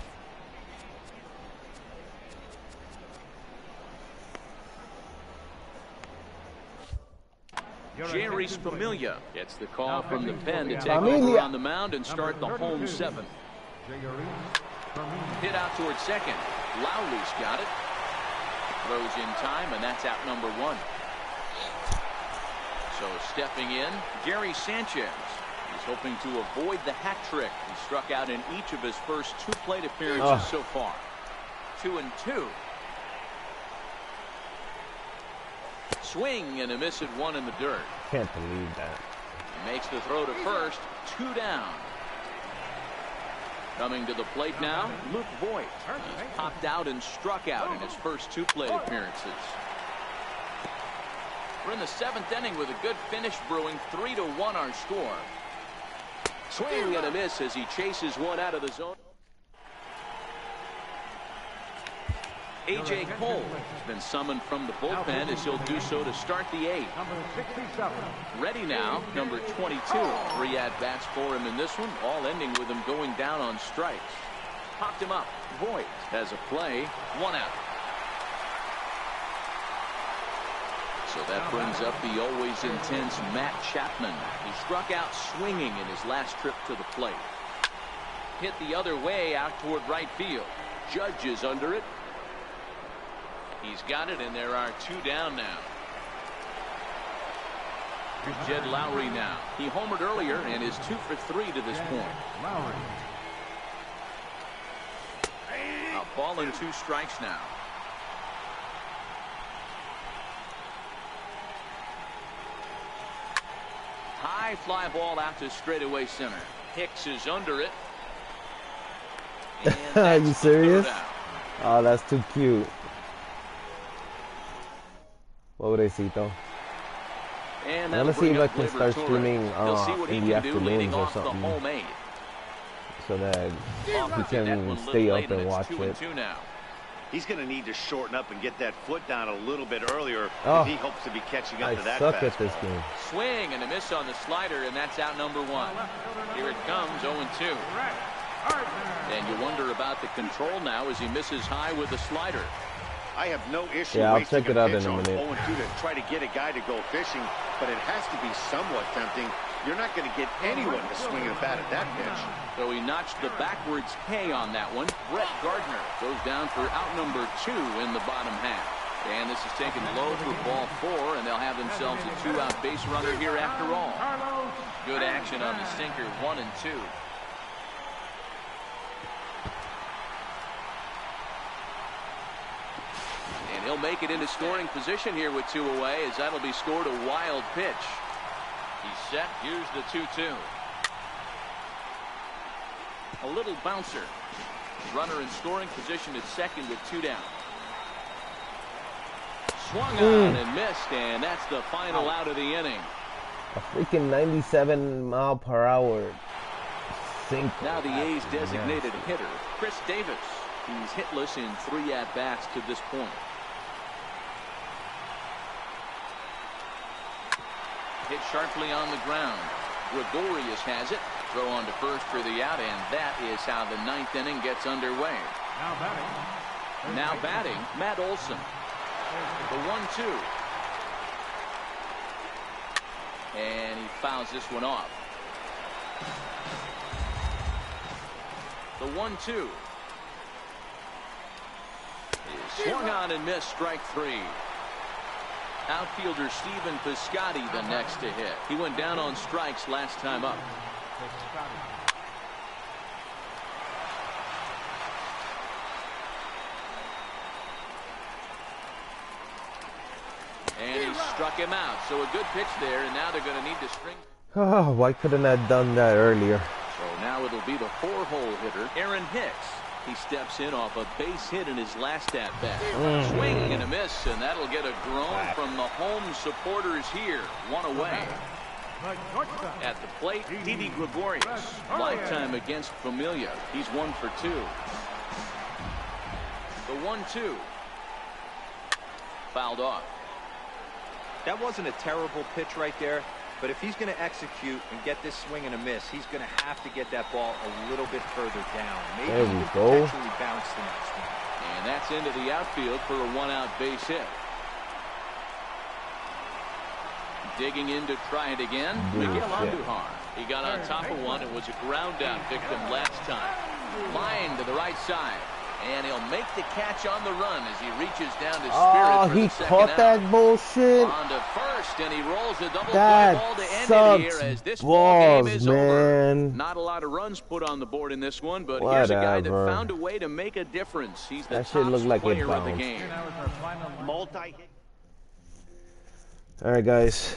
Jerry's Familia gets the call from the pen to take over on the mound and start the home 7th. Hit out towards second. Lowry's got it. Throws in time, and that's out number 1. So stepping in, Gary Sanchez. He's hoping to avoid the hat trick. He struck out in each of his first 2 plate appearances so far. 2-2. Swing and a miss at 1 in the dirt. Can't believe that. He makes the throw to first. 2 down. Coming to the plate now, Luke Voigt. He's popped out and struck out in his first 2 plate appearances. We're in the 7th inning with a good finish brewing. 3-1 our score. Swing and a miss as he chases one out of the zone. A.J. Cole has been summoned from the bullpen as he'll do so to start the 8th. Ready now, number 22. 3 at-bats for him in this one, all ending with him going down on strikes. Popped him up. Voigt has a play. 1 out. So that brings up the always intense Matt Chapman. He struck out swinging in his last trip to the plate. Hit the other way out toward right field. Judge is under it. He's got it, and there are 2 down now. Jed Lowry now. He homered earlier and is 2 for 3 to this point. A ball and 2 strikes now. High fly ball out to straightaway center. Hicks is under it. Are you serious? Oh, that's too cute. Pobrecito. And I'm gonna see if I can start streaming in the afternoons or something, so that he can stay up and watch it. He's going to need to shorten up and get that foot down a little bit earlier if he hopes to be catching up to that. I suck at this game. Swing and a miss on the slider, and that's out number 1. Here it comes, 0-2. And you wonder about the control now as he misses high with the slider. I have no issue I'll check it out in a minute. 0-2 to try to get a guy to go fishing, but it has to be somewhat tempting You're not going to get anyone to swing a bat at that pitch. So he notched the backwards K on that one. Brett Gardner goes down for out number 2 in the bottom half. And this is taken low for ball 4, and they'll have themselves a 2-out base runner here after all. Good action on the sinker, 1 and 2. And he'll make it into scoring position here with 2 away, as that'll be scored a wild pitch. He's set. Here's the 2-2. A little bouncer. Runner in scoring position at second with 2 down. Swung on and missed, and that's the final out of the inning. A freaking 97-mile-per-hour sinker. Now the A's designated hitter, Chris Davis. He's hitless in 3 at-bats to this point. Hit sharply on the ground. Gregorius has it. Throw on to first for the out, and that is how the 9th inning gets underway. Now batting, Matt Olson. The 1-2. And he fouls this one off. The 1-2. Is swung on and missed, strike 3. Outfielder Stephen Piscotty the next to hit. He went down on strikes last time up. And he struck him out. So a good pitch there, and now they're going to need to string. Oh, why couldn't I have done that earlier? So now it'll be the 4-hole hitter, Aaron Hicks. He steps in off a base hit in his last at-bat. Swing and a miss, and that'll get a groan from the home supporters here. 1 away. At the plate, Didi Gregorius. Lifetime against Familia. He's 1 for 2. The 1-2. Fouled off. That wasn't a terrible pitch right there, but if he's going to execute and get this swing and a miss, he's going to have to get that ball a little bit further down. Maybe there we go. Potentially bounce the next one. And that's into the outfield for a 1-out base hit. Digging in to try it again, Miguel Andujar. He got on top of one. It was a ground out victim last time. Line to the right side. And he'll make the catch on the run as he reaches down to Spirit for he the second caught out. that bullshit. On to first, and he rolls a double play ball to end it here as this ball game is over. Not a lot of runs put on the board in this one, but here's a guy that found a way to make a difference. He's the top player of the game. All right, guys.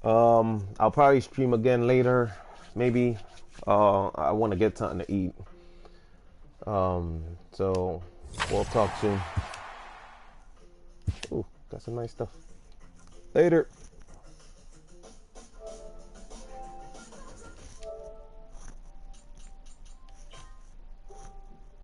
I'll probably stream again later. Maybe. I want to get something to eat. So we'll talk soon. Ooh, got some nice stuff. Later.